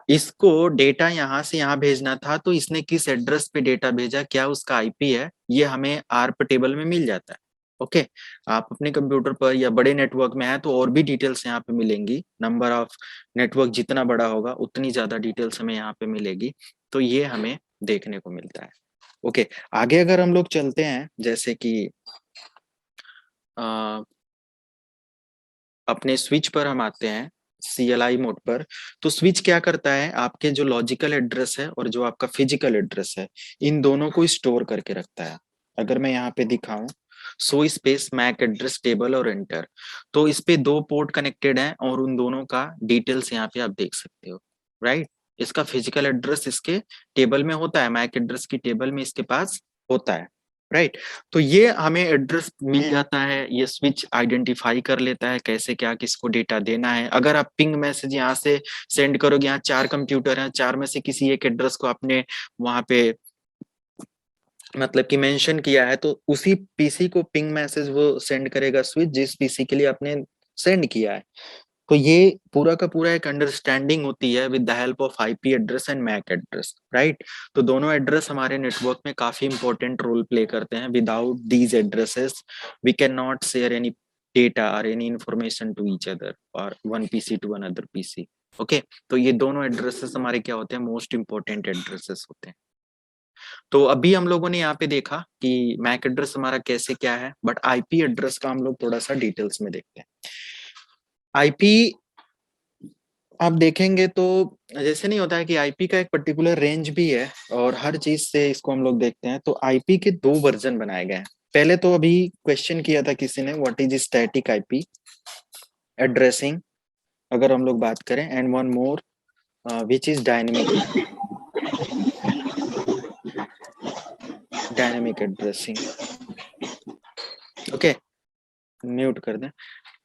इसको डेटा यहाँ से यहाँ भेजना था, तो इसने किस एड्रेस पे डेटा भेजा, क्या उसका आईपी है, ये हमें आर्प टेबल में मिल जाता है। ओके, आप अपने कंप्यूटर पर या बड़े नेटवर्क में है तो और भी डिटेल्स यहाँ पे मिलेंगी, नंबर ऑफ नेटवर्क जितना बड़ा होगा उतनी ज्यादा डिटेल्स हमें यहाँ पे मिलेगी, तो ये हमें देखने को मिलता है। ओके, आगे अगर हम लोग चलते हैं, जैसे कि अपने स्विच पर हम आते हैं, CLI मोड पर, तो स्विच क्या करता है, आपके जो लॉजिकल एड्रेस है और जो आपका फिजिकल एड्रेस है, इन दोनों को स्टोर करके रखता है। अगर मैं यहाँ पे दिखाऊं, so space MAC address table और एंटर, तो इस पे 2 पोर्ट कनेक्टेड हैं और उन दोनों का डिटेल्स यहाँ पे आप देख सकते हो, राइट। इसका फिजिकल एड्रेस इसके टेबल में होता है, मैक एड्रेस की टेबल में इसके पास होता है, राइट। तो ये हमें एड्रेस मिल जाता है, ये स्विच आइडेंटिफाई कर लेता है कैसे क्या किसको डेटा देना है। अगर आप पिंग मैसेज यहाँ से सेंड करोगे, यहाँ 4 कंप्यूटर हैं, 4 में से किसी एक एड्रेस को आपने वहां पे मतलब कि मेंशन किया है, तो उसी पीसी को पिंग मैसेज वो सेंड करेगा स्विच, जिस पीसी के लिए आपने सेंड किया है। तो ये पूरा का पूरा एक अंडरस्टैंडिंग होती है with the help of IP address and MAC address, right. तो दोनों एड्रेस हमारे नेटवर्क में काफी इंपॉर्टेंट रोल प्ले करते हैं। Without these addresses we can not share any data और any information to each other और one PC to another PC. Okay, तो ये दोनों एड्रेसेस हमारे क्या होते हैं, मोस्ट इंपॉर्टेंट एड्रेसेस होते हैं। तो अभी हम लोगों ने यहाँ पे देखा कि मैक एड्रेस हमारा कैसे क्या है, बट आईपी एड्रेस का हम लोग थोड़ा सा डिटेल्स में देखते हैं। आईपी आप देखेंगे तो जैसे नहीं होता है कि आईपी का एक पर्टिकुलर रेंज भी है और हर चीज से इसको हम लोग देखते हैं, तो आईपी के 2 वर्जन बनाए गए हैं। पहले तो अभी क्वेश्चन किया था किसी ने, what is static IP addressing, अगर हम लोग बात करें, and one more which is dynamic addressing. Okay, mute कर दें।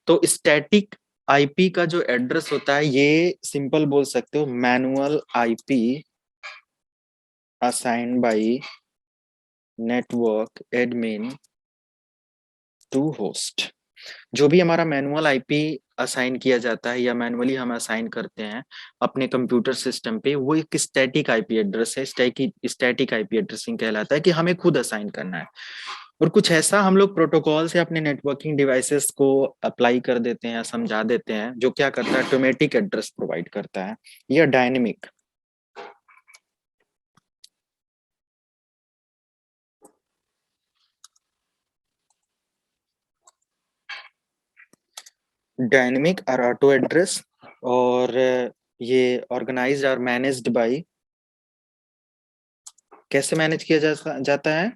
तो स्टैटिक आईपी का जो एड्रेस होता है, ये सिंपल बोल सकते हो, manual IP assigned by network admin to host. जो भी हमारा मैनुअल आईपी असाइन किया जाता है या मैनुअली हम असाइन करते हैं अपने कंप्यूटर सिस्टम पे, वो एक स्टैटिक आईपी एड्रेस है। स्टैटिक आईपी एड्रेसिंग कहलाता है कि हमें खुद असाइन करना है। और कुछ ऐसा हम लोग प्रोटोकॉल से अपने नेटवर्किंग डिवाइसेस को अप्लाई कर देते हैं, समझा देते हैं, जो क्या करता है, ऑटोमेटिक एड्रेस प्रोवाइड करता है या डायनेमिक। डायनेमिक और ऑटो एड्रेस, और ये ऑर्गेनाइज्ड और मैनेज्ड बाय, कैसे मैनेज किया जाता है,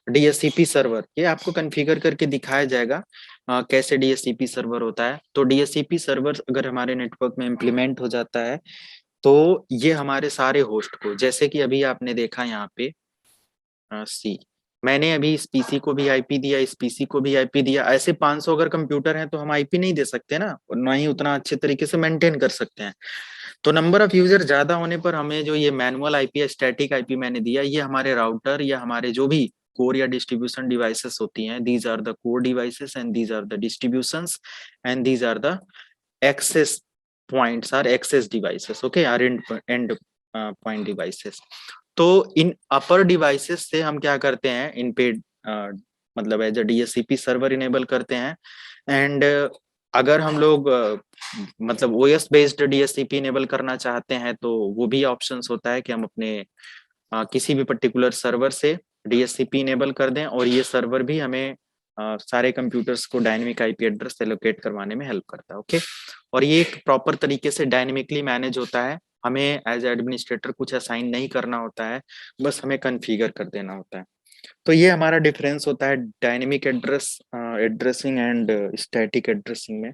डीएससीपी सर्वर। ये आपको कॉन्फ़िगर करके दिखाया जाएगा कैसे डीएससीपी सर्वर होता है। तो डीएससीपी सर्वर अगर हमारे नेटवर्क में इम्प्लीमेंट हो जाता है तो ये हमारे सारे होस्ट को, जैसे कि अभी आपने देखा यहाँ पे सी, मैंने अभी इस पीसी को भी आईपी दिया, इस पीसी को भी आईपी दिया। ऐसे 500 अगर कंप्यूटर हैं तो हम आईपी नहीं दे सकते ना, और ना ही उतना अच्छे तरीके से मेंटेन कर सकते हैं। तो नंबर ऑफ यूजर ज्यादा होने पर हमें जो ये मैनुअल आईपी या स्टैटिक आईपी मैंने दिया, ये हमारे राउटर या हमारे जो भी कोर या डिस्ट्रीब्यूशन डिवाइसेस होती हैं, these are the core devices and these are the distributions and these are the access points are access devices, okay, are end point devices. तो इन अपर डिवाइसेस से हम क्या करते हैं, इन पे मतलब as a DSCP server enable करते हैं। एंड अगर हम लोग मतलब ओएस बेस्ड डीएससीपी इनेबल करना चाहते हैं तो वो भी ऑप्शंस होता है कि हम अपने किसी भी पर्टिकुलर सर्वर से डीएससीपी इनेबल कर दें, और ये सर्वर भी हमें सारे कंप्यूटर्स को डायनेमिक आईपी एड्रेस एलोकेट करवाने में हेल्प करता है, ओके। और ये एक प्रॉपर तरीके से डायनेमिकली मैनेज होता है, हमें एज एडमिनिस्ट्रेटर कुछ असाइन नहीं करना होता है, बस हमें कॉन्फ़िगर कर देना होता है। तो ये हमारा डिफरेंस होता है dynamic address addressing and static addressing में,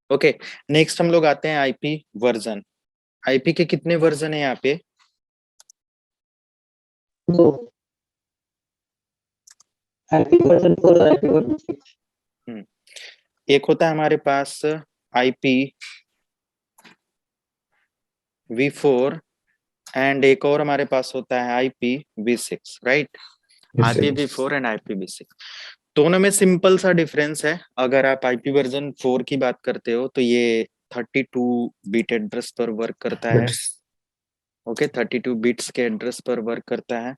ओके। नेक्स्ट हम लोग आते हैं आईपी वर्जन। आईपी के कितने वर्जन है यहाँ पे? दो, आईपी वर्जन 4 और आईपी वर्जन 6। एक होता है हमारे पास आईपी V4 एंड एक और हमारे पास होता है IP V6, right? IP V4 and IP V6, दोनों में सिंपल सा डिफरेंस है। अगर आप आईपी वर्जन 4 की बात करते हो तो ये 32 बिट एड्रेस पर वर्क करता है, ओके, 32 बिट्स के एड्रेस पर वर्क करता है।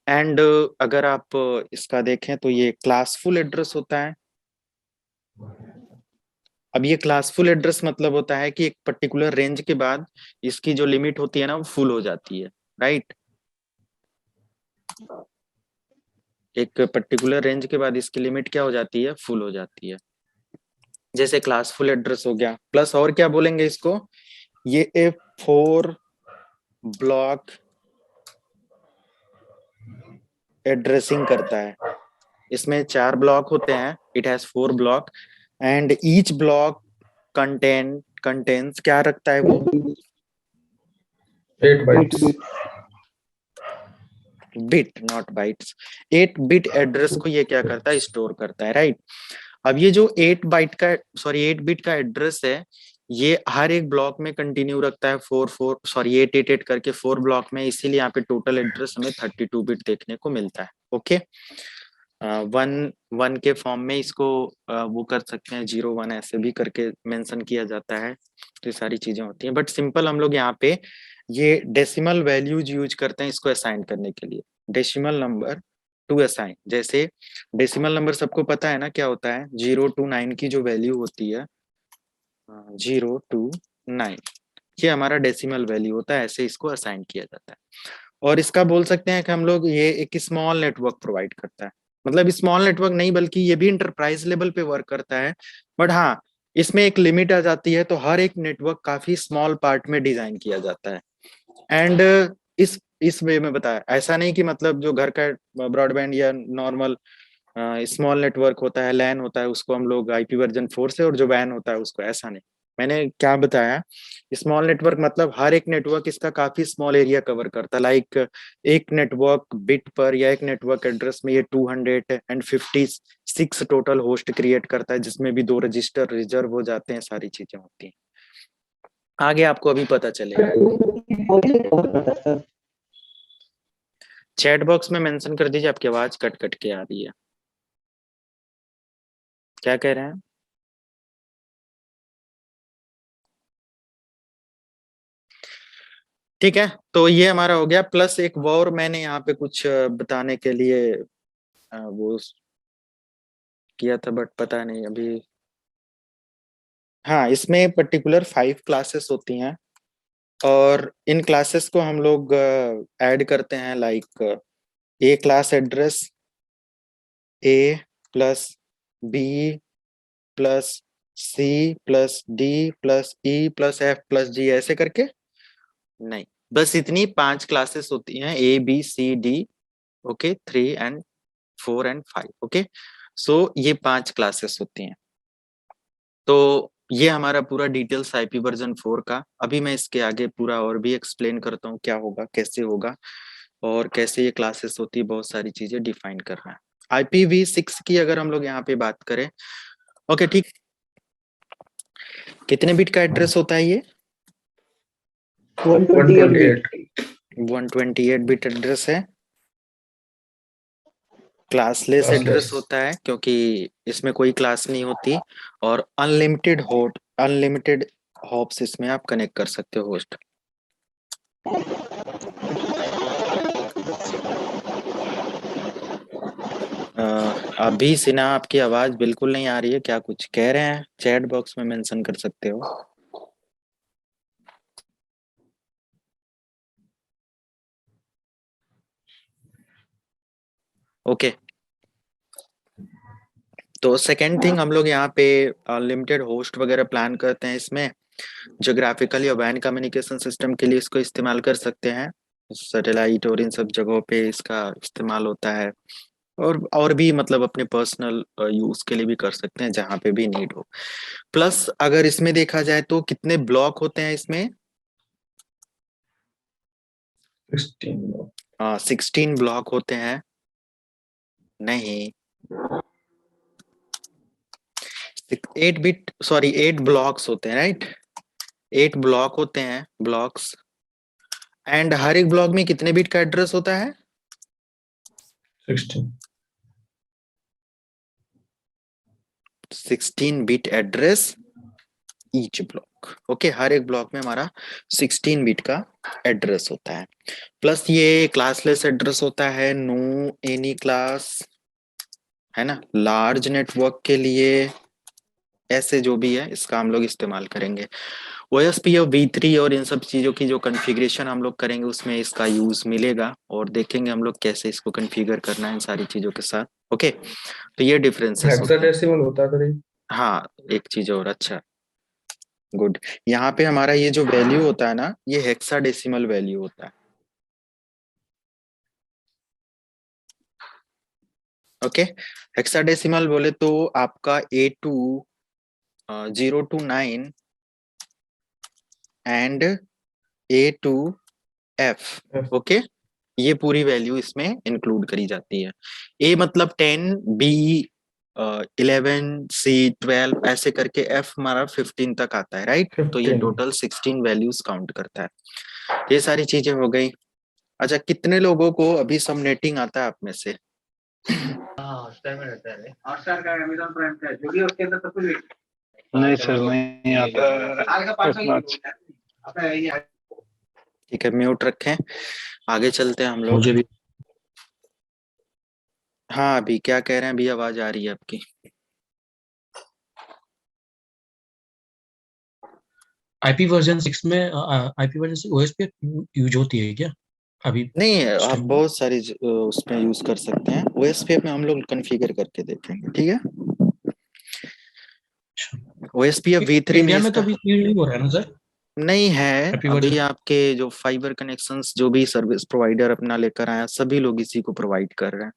एंड अगर आप इसका देखें तो ये क्लासफुल एड्रेस होता है। अब ये क्लासफुल एड्रेस मतलब होता है कि एक पर्टिकुलर रेंज के बाद इसकी जो लिमिट होती है ना वो फुल हो जाती है, राइट? एक पर्टिकुलर रेंज के बाद इसकी लिमिट क्या हो जाती है, फुल हो जाती है। जैसे क्लासफुल एड्रेस हो गया, प्लस और क्या बोलेंगे इसको, ये ए 4 ब्लॉक एड्रेसिंग करता है। इसमें 4 ब्लॉक होते हैं, it has 4 block and each block contains क्या रखता है वो, 8 bytes. Bit not bytes. 8 bit address को ये क्या करता है, स्टोर करता है, राइट? अब ये जो 8 बिट का एड्रेस है, ये हर एक ब्लॉक में कंटिन्यू रखता है 8 करके 4 ब्लॉक में, इसीलिए यहाँ पे टोटल एड्रेस हमें 32 बिट देखने को मिलता है, ओके। 1 के फॉर्म में इसको वो कर सकते हैं, 0 1 ऐसे भी करके मेंशन किया जाता है। तो ये सारी चीजें होती हैं, बट सिंपल हम लोग यहाँ पे ये डेसिमल वैल्यूज यूज करते हैं इसको असाइन करने के लिए, डेसिमल नंबर टू असाइन। जैसे डेसिमल नंबर सबको पता है ना क्या होता है, 0 to 9 की जो वैल्यू होती है, 0 to 9, ये हमारा डेसिमल वैल्यू होता है, ऐसे इसको असाइन किया जाता है। और इसका बोल सकते हैं कि हम लोग ये एक स्मॉल नेटवर्क प्रोवाइड करता है, मतलब स्मॉल नेटवर्क नहीं बल्कि ये भी इंटरप्राइज लेवल पे वर्क करता है। बट हाँ, इसमें एक लिमिट आ जाती है, तो हर एक नेटवर्क काफी स्मॉल पार्ट में डिजाइन किया जाता है। एंड इस वे में बताया, ऐसा नहीं कि मतलब जो घर का ब्रॉडबैंड या नॉर्मल स्मॉल नेटवर्क होता है, लैन होता है, उसको हम लोग आईपी वर्जन 4 से, और जो वैन होता है उसको, ऐसा नहीं। मैंने क्या बताया, स्मॉल नेटवर्क मतलब हर एक नेटवर्क इसका काफी स्मॉल एरिया कवर करता है। लाइक एक नेटवर्क बिट पर या एक नेटवर्क एड्रेस में ये 256 टोटल होस्ट क्रिएट करता है, जिसमें भी 2 रजिस्टर रिजर्व हो जाते हैं, सारी चीजें होती हैं। आगे आपको अभी पता चलेगा। चैट बॉक्स में मेंशन कर दीजिए, आपकी आवाज कट कट के आ रही है, क्या कह रहे हैं? ठीक है, तो ये हमारा हो गया। प्लस एक और मैंने यहाँ पे कुछ बताने के लिए वो किया था, बट पता नहीं अभी। हाँ, इसमें पर्टिकुलर 5 क्लासेस होती हैं और इन क्लासेस को हम लोग ऐड करते हैं, like a class address, A plus B plus C plus D plus E plus F plus G, ऐसे करके नहीं, बस इतनी 5 क्लासेस होती हैं, A B C D, okay, 3 and 4 and 5, okay. So ये 5 क्लासेस होती हैं। तो ये हमारा पूरा डिटेल्स आईपी वर्जन 4 का। अभी मैं इसके आगे पूरा और भी एक्सप्लेन करता हूँ क्या होगा, कैसे होगा और कैसे ये क्लासेस होती है, बहुत सारी चीजें डिफाइन कर रहा है। IPv6 की अगर हम लोग यहाँ पे बात करें, ओके ठीक, कितने बिट का एड्रेस होता है ये? 128 128 बिट एड्रेस है। क्लासलेस एड्रेस होता है क्योंकि इसमें कोई क्लास नहीं होती, और अनलिमिटेड हॉप्स इसमें आप कनेक्ट कर सकते हो, होस्ट। अभी सिन्हा आपकी आवाज बिल्कुल नहीं आ रही है, क्या कुछ कह रहे हैं? चैट बॉक्स में मेंशन कर सकते हो। ओके, तो सेकेंड थिंग, हम लोग यहाँ पे अनलिमिटेड होस्ट वगैरह प्लान करते हैं इसमें। जोग्राफिकल या वैन कम्युनिकेशन सिस्टम के लिए इसको इस्तेमाल कर सकते हैं, सैटेलाइट और इन सब जगहों पे इसका इस्तेमाल होता है। और भी मतलब अपने पर्सनल यूज के लिए भी कर सकते हैं जहाँ पे भी नीड हो। प्लस अगर इसमें देखा जाए तो कितने ब्लॉक होते हैं इसमें? 16 ब्लॉक होते हैं। नहीं, 8 ब्लॉक्स होते हैं, राइट? 8 ब्लॉक होते हैं, ब्लॉक्स। एंड हर एक ब्लॉक में कितने बिट का एड्रेस होता है? 16 bit address each block, okay. हर एक ब्लॉक में हमारा 16 बिट का एड्रेस होता है। प्लस ये क्लासलेस एड्रेस होता है, नो एनी क्लास, है ना। लार्ज नेटवर्क के लिए ऐसे जो भी है इसका हम लोग इस्तेमाल करेंगे। OSP और V3 और इन सब चीजों की जो कॉन्फ़िगरेशन हम लोग करेंगे उसमें इसका यूज मिलेगा, और देखेंगे हम लोग कैसे इसको कॉन्फ़िगर करना है इन सारी चीजों के साथ, ओके। तो ये डिफरेंसेस होते हैं। हेक्साडेसिमल होता है फिर। हाँ, एक चीज और, अच्छा, गुड। यहाँ पे हमारा ये जो वैल्यू होता है ना, ये हेक्साडेसिमल वैल्यू होता है, ओके। हेक्साडेसिमल बोले तो आपका A2 0 to 9 and A2F, okay. ये पूरी वैल्यू इसमें इंक्लूड करी जाती है। A मतलब 10, B 11, C 12, ऐसे करके F हमारा 15 तक आता है, राइट? तो ये 15 टोटल 16 वैल्यूज काउंट करता है। ये सारी चीजें हो गई। अच्छा, कितने लोगों को अभी सबनेटिंग आता है आप में से? नहीं सर, नहीं आता। ठीक है, म्यूट रखें, आगे चलते हैं हम लोग। मुझे भी हाँ, अभी क्या कह रहे हैं? अभी आवाज आ रही है आपकी। आईपी वर्जन 6 में आईपी वर्जन 6 ओएसपी यूज होती है क्या अभी? नहीं, आप बहुत सारी उसमें यूज कर सकते हैं। OSPF में हम लोग कॉन्फ़िगर करके देखेंगे, ठीक है। OSPF V3 में इंडिया में तो इसका अभी यूज नहीं हो रहा है ना सर नहीं है। आईपी अभी वर्जन? आपके जो फाइबर कनेक्शंस जो भी सर्विस प्रोवाइडर अपना लेकर आया, सभी लोग इसी को प्रोवाइड कर रहे हैं।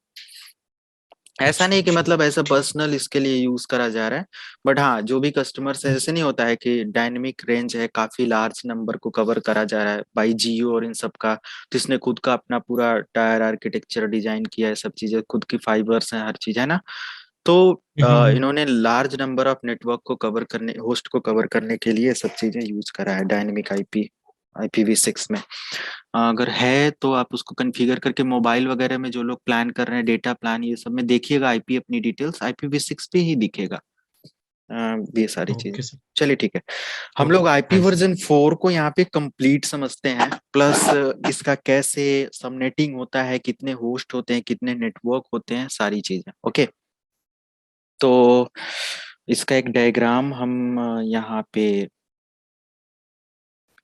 ऐसा नहीं कि मतलब ऐसा पर्सनल इसके लिए यूज करा जा रहा है, बट हाँ, जो भी कस्टमर्स है, ऐसे नहीं होता है कि डायनेमिक रेंज है, काफी लार्ज नंबर को कवर करा जा रहा है बाई जियो और इन सब का, जिसने खुद का अपना पूरा टायर आर्किटेक्चर डिजाइन किया है, सब चीजें खुद की फाइबर्स हैं, हर चीज है ना। तो इन्होंने लार्ज नंबर ऑफ नेटवर्क को कवर करने, होस्ट को कवर करने के लिए सब चीजें यूज करा है डायनेमिक IPv6 में। अगर है तो आप उसको कॉन्फ़िगर करके मोबाइल वगैरह में जो लोग प्लान कर रहे हैं, डेटा प्लान ये सब में देखिएगा, आईपी अपनी डिटेल्स IPv6 पे ही दिखेगा, ये सारी चीजें। Okay sir. चलिए ठीक है, हम ओके, लोग आईपी थैंक्स सर। वर्जन 4 को यहाँ पे कंप्लीट समझते हैं, प्लस इसका कैसे सबनेटिंग होता है, कितने होस्ट होते हैं, कितने नेटवर्क होते हैं, सारी चीजें। ओके, तो इसका एक डायग्राम हम यहाँ पे,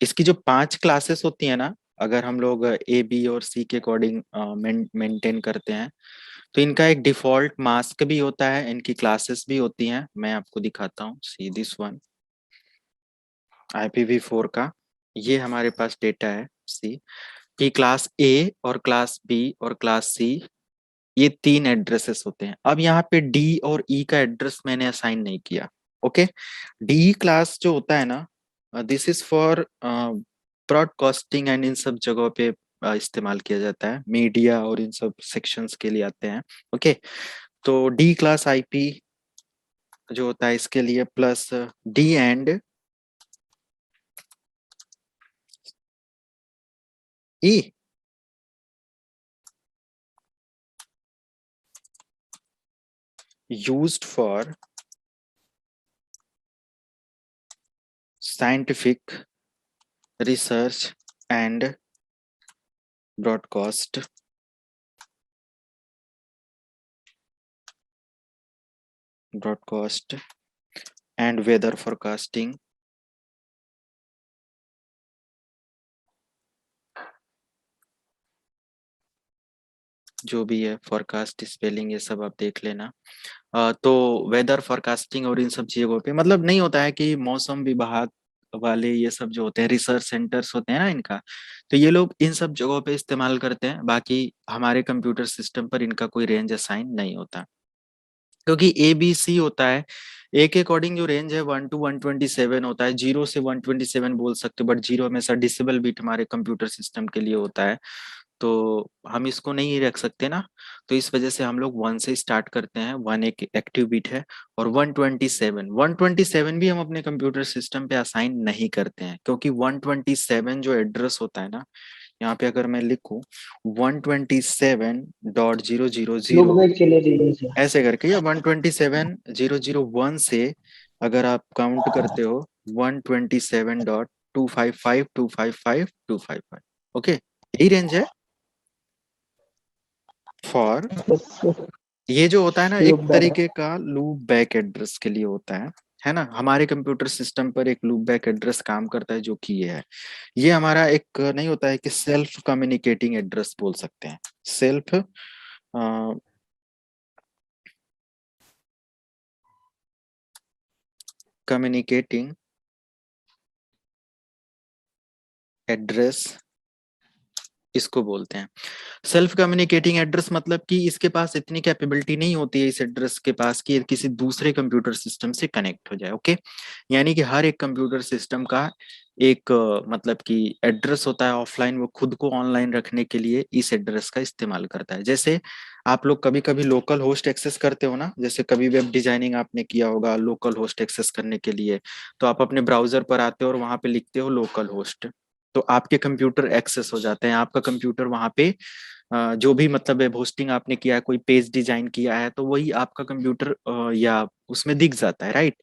इसकी जो 5 क्लासेस होती है ना, अगर हम लोग ए बी और सी के अकॉर्डिंग मेंटेन करते हैं, तो इनका एक डिफॉल्ट मास्क भी होता है, इनकी क्लासेस भी होती हैं। मैं आपको दिखाता हूँ, सी दिस वन, IPv4 का ये हमारे पास डेटा है सी की क्लास ए और क्लास बी और क्लास सी, ये 3 एड्रेसेस होते हैं। अब यहाँ पे डी और ई का एड्रेस मैंने असाइन नहीं किया। ओके, डी क्लास जो होता है ना, this is for broadcasting and in सब जगहों पे इस्तेमाल किया जाता है, मीडिया और इन सब सेक्शंस के लिए आते हैं। ओके, तो डी क्लास आईपी जो होता है इसके लिए, plus D and E used for scientific research and broadcast and weather forecasting, जो भी है फोरकास्ट स्पेलिंग ये सब आप देख लेना। तो वेदर फोरकास्टिंग और इन सब चीजों पे मतलब नहीं होता है कि मौसम विभाग वाले ये सब जो होते हैं रिसर्च सेंटर्स होते हैं ना इनका, तो ये लोग इन सब जगहों पे इस्तेमाल करते हैं। बाकी हमारे कंप्यूटर सिस्टम पर इनका कोई रेंज असाइन नहीं होता, क्योंकि ABC होता है, ए के अकॉर्डिंग जो रेंज है 1 to 127 होता है, 0 से 127 बोल सकते हो, बट 0 हमेशा डिसेबल बीट हमारे कंप्यूटर सिस्टम के लिए होता है, तो हम इसको नहीं रख सकते ना। तो इस वजह से हम लोग 1 से स्टार्ट करते हैं, 1 एक एक्टिव बीट है, और 127 भी हम अपने कंप्यूटर सिस्टम पे असाइन नहीं करते हैं, क्योंकि 127 जो एड्रेस होता है ना, यहाँ पे अगर मैं लिखूं 127.000 लूप में चले जाइए सर। ऐसे करके, या 127.001 से अगर आप काउंट करते हो 127.255.255.255, ओके, यही रेंज है फॉर, ये जो होता है ना एक लूप बैक। तरीके का लूप बैक एड्रेस के लिए होता है ना। हमारे कंप्यूटर सिस्टम पर एक लूप बैक एड्रेस काम करता है, जो कि ये है, ये हमारा एक नहीं होता है कि सेल्फ कम्युनिकेटिंग एड्रेस बोल सकते हैं, सेल्फ कम्युनिकेटिंग एड्रेस इसको बोलते हैं। सेल्फ कम्युनिकेटिंग एड्रेस मतलब कि इसके पास इतनी कैपेबिलिटी नहीं होती है इस एड्रेस के पास कि किसी दूसरे कंप्यूटर सिस्टम से कनेक्ट हो जाए। ओके, यानी कि हर एक कंप्यूटर सिस्टम का एक मतलब कि एड्रेस होता है ऑफलाइन, वो खुद को ऑनलाइन रखने के लिए इस एड्रेस का इस्तेमाल करता है। जैसे आप लोग कभी कभी लोकल होस्ट एक्सेस करते हो ना, जैसे कभी वेब डिजाइनिंग आपने किया होगा लोकल होस्ट एक्सेस करने के लिए, तो आप अपने ब्राउजर पर आते हो और वहां पे लिखते हो लोकल होस्ट, तो आपके कंप्यूटर एक्सेस हो जाते हैं, आपका कंप्यूटर वहां पे जो भी मतलब वेब होस्टिंग आपने किया है, कोई पेज डिजाइन किया है, तो वही आपका कंप्यूटर या उसमें दिख जाता है, राइट।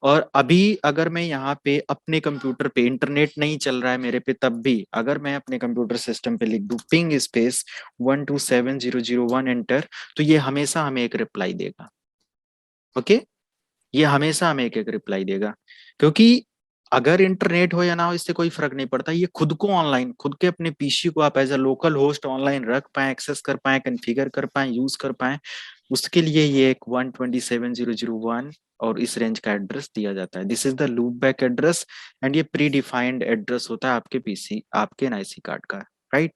और अभी अगर मैं यहाँ पे अपने कंप्यूटर पे, इंटरनेट नहीं चल रहा है मेरे पे, तब भी अगर मैं अपने कंप्यूटर सिस्टम पे लिख दूं पिंग स्पेस 127.001 एंटर, तो ये हमेशा हमें एक रिप्लाई देगा। ओके, ये हमेशा हमें एक एक रिप्लाई देगा, क्योंकि अगर इंटरनेट हो या ना हो इससे कोई फर्क नहीं पड़ता, ये खुद को ऑनलाइन, खुद के अपने पीसी को आप as a local host online रख पाए, एक्सेस कर पाए, कॉन्फ़िगर कर पाए, यूज कर पाए, उसके लिए ये एक 127.001 और इस रेंज का एड्रेस दिया जाता है। This is the loop back address, and ये प्री डिफाइंड एड्रेस होता है आपके पीसी, आपके एनआईसी कार्ड का, राइट।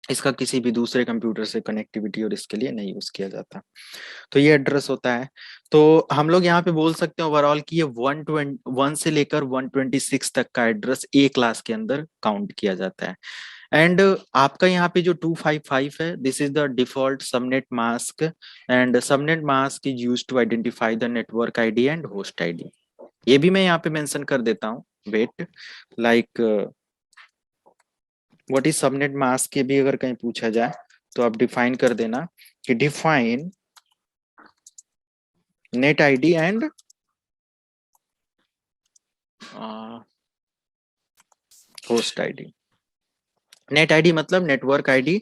इसका किसी भी दूसरे कंप्यूटर से कनेक्टिविटी और इसके लिए नहीं यूज किया जाता, तो ये एड्रेस होता है। तो हम लोग यहाँ पे बोल सकते हैं ओवरऑल कि ये 1 से लेकर 126 तक का एड्रेस ए क्लास के अंदर काउंट किया जाता है। एंड आपका यहाँ पे जो 255 है, this is the default subnet mask, and subnet mask is used to identify the network ID and host ID. ये भी मैं यहाँ पे मेंशन कर देता हूँ, wait, like what is subnet mask, के भी अगर कहीं पूछा जाए तो आप डिफाइन कर देना कि define net ID and host ID, net ID मतलब नेटवर्क आईडी,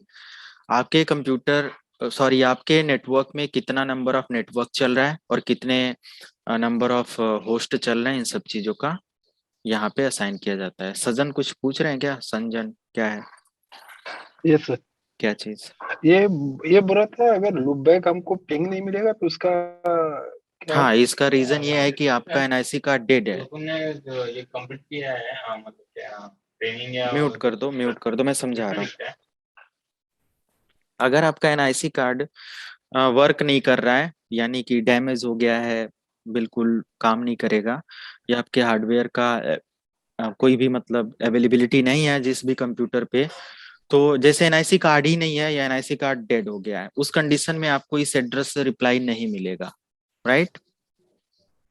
आपके कंप्यूटर सॉरी आपके नेटवर्क में कितना नंबर ऑफ नेटवर्क चल रहा है और कितने नंबर ऑफ होस्ट चल रहे हैं, इन सब चीजों का यहाँ पे असाइन किया जाता है। सजन कुछ पूछ रहे हैं क्या? संजन क्या है, ये सर, क्या चीज? ये बुरा था, अगर लूप बैक हमको पिंग नहीं मिलेगा तो उसका क्या? हाँ, इसका रीजन ये है कि आपका एनआईसी कार्ड डेड है। ये कंप्लीट किया है, मतलब क्या ट्रेनिंग या म्यूट कर दो, म्यूट कर दो, मैं समझा रहा हूँ। अगर आपका एनआईसी कार्ड वर्क नहीं कर रहा है, यानी कि डैमेज हो गया है, बिल्कुल काम नहीं करेगा, या आपके हार्डवेयर का कोई भी मतलब अवेलेबिलिटी नहीं है जिस भी कंप्यूटर पे, तो जैसे एनआईसी कार्ड ही नहीं है या एनआईसी कार्ड डेड हो गया है, उस कंडीशन में आपको इस एड्रेस से रिप्लाई नहीं मिलेगा, राइट?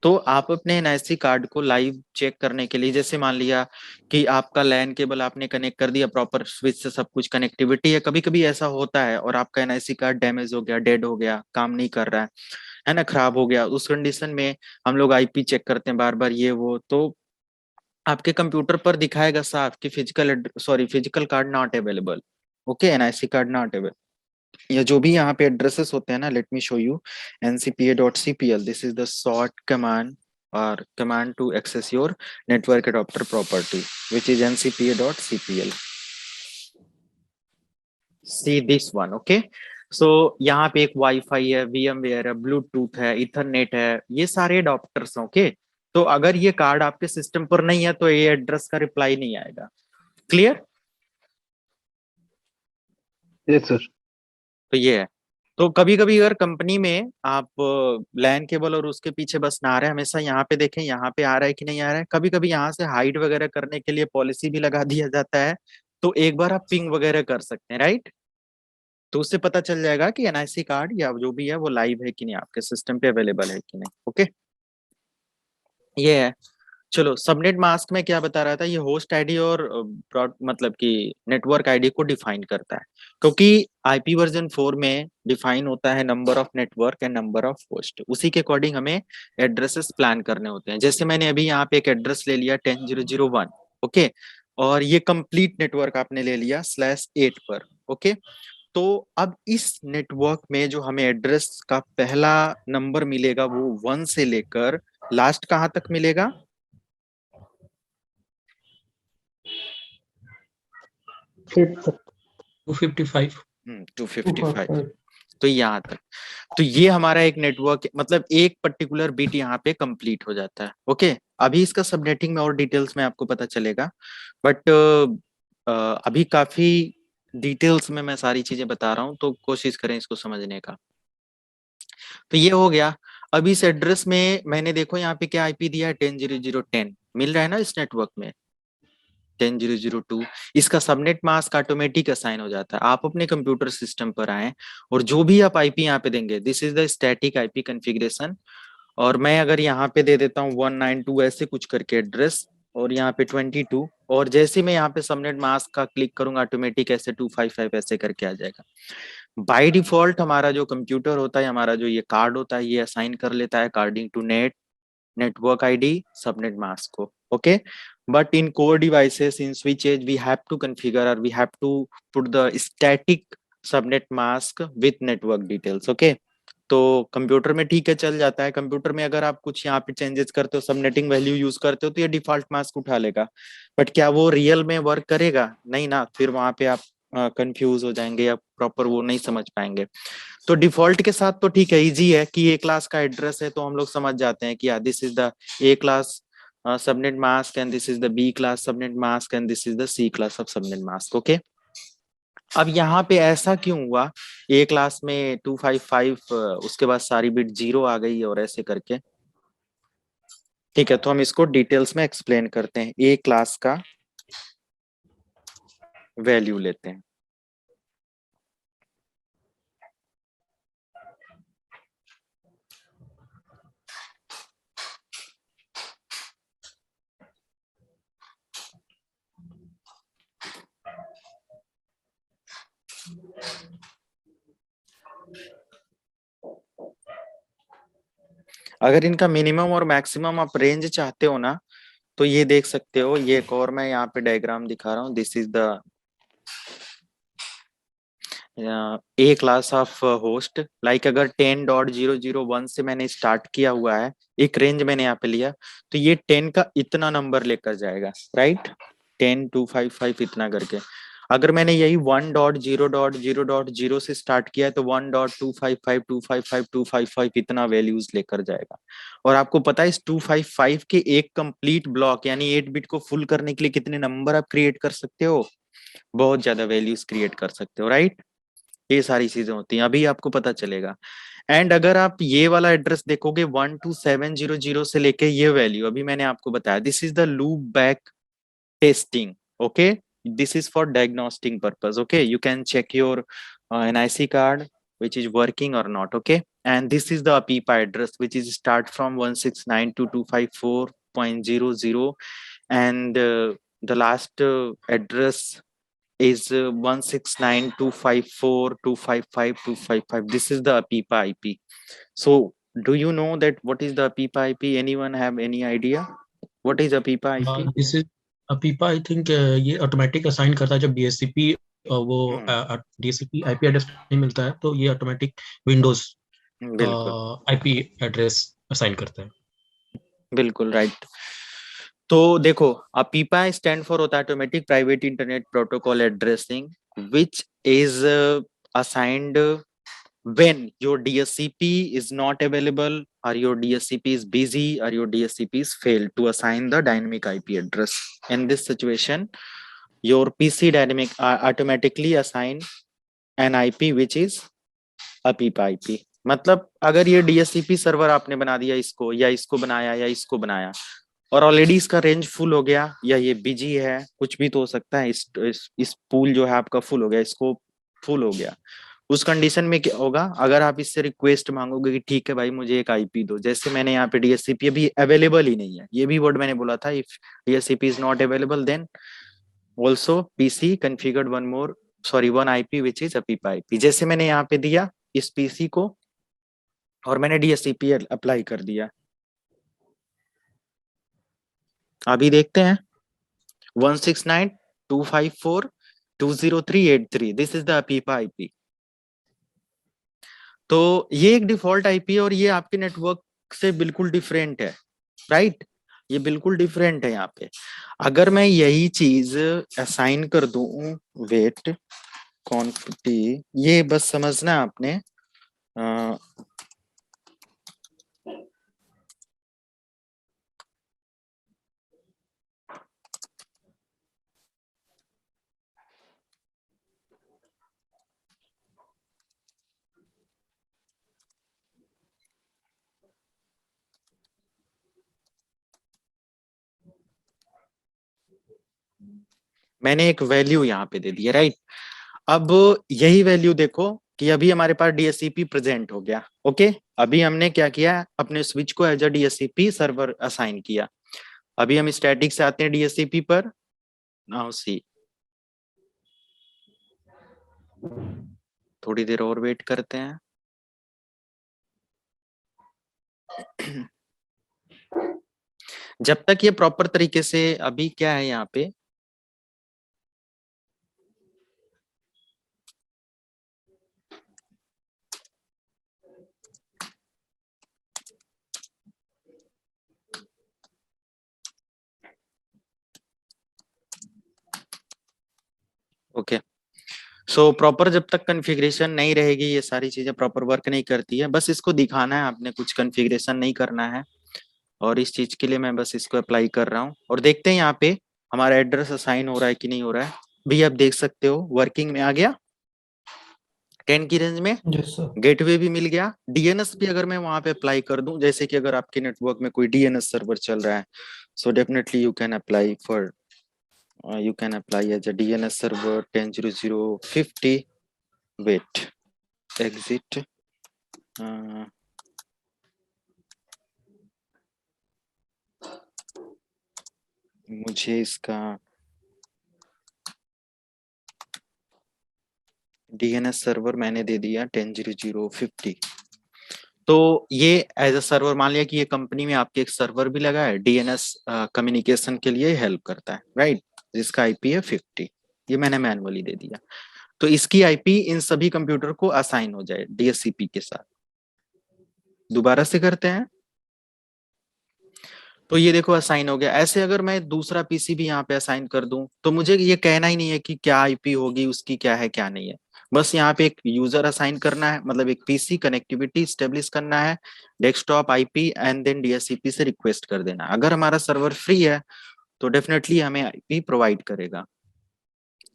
तो आप अपने एनआईसी कार्ड को लाइव चेक करने के लिए, जैसे मान लिया कि आपका लैन केबल आपने कनेक्ट कर दिया, प्रॉपर स्विच से सब कुछ कनेक्टिविटी है, कभी कभी ऐसा होता है और आपका एनआईसी कार्ड डैमेज हो गया, डेड हो गया, काम नहीं कर रहा है ना, खराब हो गया, उस कंडीशन में हम लोग आईपी चेक करते हैं बार बार, ये वो, तो आपके कंप्यूटर पर दिखाएगा साफ कि physical card not available, okay, NIC card not available, या जो भी यहाँ पे एड्रेसेस होते हैं ना, let me show you, ncpa.cpl, this is the short command और command to access your network adapter property, which is ncpa.cpl, see this one, okay. So यहाँ पे एक वाईफाई है, VMware है, ब्लूटूथ है, इथरनेट है, ये सारे एडाप्टर्स, ओके। तो अगर ये कार्ड आपके सिस्टम पर नहीं है तो ये एड्रेस का रिप्लाई नहीं आएगा, क्लियर? ये सर, तो ये है। तो कभी कभी अगर कंपनी में आप लैन केबल और उसके पीछे बस ना आ रहे, हमेशा यहाँ पे देखें यहाँ पे आ रहा है कि नहीं आ रहा है, कभी कभी यहाँ से हाइड वगैरह करने के लिए पॉलिसी भी लगा दिया जाता है, तो एक बार आप पिंग वगैरह कर सकते हैं, राइट? तो उससे पता चल जाएगा कि एनआईसी कार्ड या जो भी है वो लाइव है कि नहीं, आपके सिस्टम पे अवेलेबल है कि नहीं, ओके। ये है। चलो, सबनेट मास्क में क्या बता रहा था, ये होस्ट आईडी और मतलब कि नेटवर्क आईडी को डिफाइन करता है, क्योंकि आईपी वर्जन 4 में डिफाइन होता है number of network and number of host, उसी के अकॉर्डिंग हमें एड्रेसेस प्लान करने होते हैं। जैसे मैंने अभी यहाँ पे एक एड्रेस ले लिया 10001, ओके, और ये कंप्लीट नेटवर्क आपने ले लिया /8 पर, ओके। तो अब इस नेटवर्क में जो हमें एड्रेस का पहला नंबर मिलेगा वो 1 से लेकर लास्ट कहाँ तक मिलेगा? 255। 255, तो यहाँ तक। तो ये हमारा एक नेटवर्क, मतलब एक पर्टिकुलर बिट यहाँ पे कंप्लीट हो जाता है, ओके। अभी इसका सबनेटिंग में और डिटेल्स में आपको पता चलेगा, बट अभी काफी डिटेल्स में मैं सारी चीजें बता रहा हूँ, तो कोशिश करें इसको समझने का। तो ये हो गया। अब इस एड्रेस में मैंने देखो यहाँ पे क्या आईपी दिया है, 10.0.0.10 मिल रहा है ना इस नेटवर्क में, 10.0.0.2, इसका सबनेट मास्क ऑटोमेटिक असाइन हो जाता है। आप अपने कंप्यूटर सिस्टम पर आए और जो भी आप आईपी यहाँ पे देंगे, this is the static IP configuration, और मैं अगर यहाँ पे दे देता हूँ 192 ऐसे कुछ करके एड्रेस, और यहाँ पे 22, और जैसे मैं यहाँ पे सबनेट मास्क का क्लिक करूंगा ऑटोमेटिक ऐसे 255 ऐसे करके आ जाएगा। बाय डिफॉल्ट हमारा जो कंप्यूटर होता है, हमारा जो ये कार्ड होता है, ये असाइन कर लेता है according to network ID subnet mask को, okay, but in core devices in switches we have to configure or we have to put the static subnet mask with network details, okay। तो कंप्यूटर में ठीक है, चल जाता है। कंप्यूटर में अगर आप कुछ यहाँ पे चेंजेस करते हो, सबनेटिंग वैल्यू यूज करते हो, तो ये डिफॉल्ट मास्क उठा लेगा, बट क्या वो रियल में वर्क करेगा? नहीं ना, फिर वहां पे आप कंफ्यूज हो जाएंगे या प्रॉपर वो नहीं समझ पाएंगे। तो डिफॉल्ट के साथ तो ठीक है, इजी है कि ए क्लास का एड्रेस है तो हम लोग समझ जाते हैं कि this is the A class subnet mask and this is the B class subnet mask and this is the C class of subnet mask, okay. अब यहाँ पे ऐसा क्यों हुआ, ए क्लास में 255 उसके बाद सारी बिट 0 आ गई और ऐसे करके, ठीक है। तो हम इसको डिटेल्स में एक्सप्लेन करते हैं। ए क्लास का वैल्यू लेते हैं, अगर इनका मिनिमम और मैक्सिमम आप रेंज चाहते हो ना, तो ये देख सकते हो, ये एक और मैं यहाँ पे डायग्राम दिखा रहा हूँ। This is the A class of host. Like अगर 10.001 से मैंने स्टार्ट किया हुआ है, एक रेंज मैंने यहाँ पे लिया, तो ये 10 का इतना नंबर लेकर जाएगा, राइट, 10,255 इतना करके। अगर मैंने यही 1.0.0.0 से स्टार्ट किया है तो 1.255 255 255 इतना वैल्यूज लेकर जाएगा। और आपको पता है इस 255 के एक कंप्लीट ब्लॉक यानी 8 बिट को फुल करने के लिए कितने नंबर आप क्रिएट कर सकते हो? बहुत ज्यादा वैल्यूज क्रिएट कर सकते हो, राइट। ये सारी चीजें होती हैं, अभी आपको पता चलेगा। एंड अगर आप ये वाला एड्रेस देखोगे 12700 से लेके ये वैल्यू अभी मैंने आपको बताया, this is the loop back testing, okay, this is for diagnostic purpose, okay, you can check your NIC card which is working or not, okay. And this is the APIPA address which is start from 169 to 254.00 and the last address is 169 254 255 255. This is the APIPA IP. So do you know that what is the APIPA IP? Anyone have any idea what is APIPA IP? This is पीपा आई थिंक ये ऑटोमेटिक असाइन करता है जब डीएचसीपी वो डीएचसीपी आईपी एड्रेस नहीं मिलता है तो ये ऑटोमेटिक विंडोज बिल्कुल आईपी एड्रेस असाइन करता है। बिल्कुल राइट। तो देखो APIPA स्टैंड फॉर होता है automatic private internet protocol addressing which is assigned when your DSCP is not available or your DSCP is busy or your DSCP is failed to assign the dynamic IP address. In this situation, your PC dynamic automatically assign an IP which is APIPA IP. मतलब अगर ये DSCP सर्वर आपने बना दिया इसको या इसको बनाया या इसको बनाया और ऑलरेडी इसका रेंज फुल हो गया या ये बिजी है, कुछ भी तो हो सकता है, इस पूल जो है आपका फुल हो गया, इसको फुल हो गया, उस कंडीशन में क्या होगा? अगर आप इससे रिक्वेस्ट मांगोगे कि ठीक है भाई मुझे एक आईपी दो, जैसे मैंने यहाँ पे डीएससीपी अभी अवेलेबल ही नहीं है, ये भी वर्ड मैंने बोला था, if DSCP is not available then also PC configured one IP which is APIPA IP. जैसे मैंने यहाँ पे दिया इस पीसी को और मैंने डीएससीपी अप्लाई कर दिया, अभी देखते हैं 169.254.203.83 this is the APIPA IP. तो ये एक डिफॉल्ट आईपी है और ये आपके नेटवर्क से बिल्कुल डिफरेंट है, राइट, ये बिल्कुल डिफरेंट है। यहाँ पे अगर मैं यही चीज असाइन कर दूं वेट क्वांटिटी, ये बस समझना है आपने, मैंने एक वैल्यू यहाँ पे दे दी है, राइट। अब यही वैल्यू देखो कि अभी हमारे पास डीएससीपी प्रेजेंट हो गया, ओके। अभी हमने क्या किया, अपने स्विच को as a DSCP server assign किया। अभी हम स्टैटिक से आते हैं डीएससीपी पर, नाउ सी, थोड़ी देर और वेट करते हैं। जब तक ये प्रॉपर तरीके से, अभी क्या है यहाँ पे, ओके। सो प्रॉपर जब तक कॉन्फ़िगरेशन नहीं रहेगी, ये सारी चीजें प्रॉपर वर्क नहीं करती है। बस इसको दिखाना है आपने, कुछ कॉन्फ़िगरेशन नहीं करना है, और इस चीज के लिए मैं बस इसको अप्लाई कर रहा हूँ और देखते हैं यहाँ पे हमारा एड्रेस असाइन हो रहा है कि नहीं हो रहा है। भी आप देख सकते हो वर्किंग में आ गया 10 की रेंज में, यस सर। गेटवे भी मिल गया। डीएनएस भी अगर मैं वहां पे अप्लाई कर दूं, जैसे कि अगर आपके नेटवर्क में कोई डीएनएस सर्वर चल रहा है, so definitely you can apply for you can apply as a DNS server 10.0.0.50 wait exit मुझे इसका DNS सर्वर मैंने दे दिया 10.0.0.50। तो ये एज अ सर्वर, मान लिया कि ये कंपनी में आपके एक सर्वर भी लगा है, डीएनएस कम्युनिकेशन के लिए हेल्प करता है, राइट, जिसका आईपी है 50। ये मैंने मैनुअली दे दिया, तो इसकी आईपी इन सभी कंप्यूटर को असाइन हो जाए डीएससीपी के साथ। दोबारा से करते हैं, तो ये देखो असाइन हो गया। ऐसे अगर मैं दूसरा पीसी भी यहाँ पे असाइन कर दूं, तो मुझे ये कहना ही नहीं है कि क्या आईपी होगी उसकी, क्या है क्या नहीं है। बस यहाँ पे एक यूजर असाइन करना है, मतलब एक पीसी कनेक्टिविटी स्टेब्लिश करना है, desktop IP and then DSCP से रिक्वेस्ट कर देना। अगर हमारा सर्वर फ्री है तो डेफिनेटली हमें आईपी प्रोवाइड करेगा।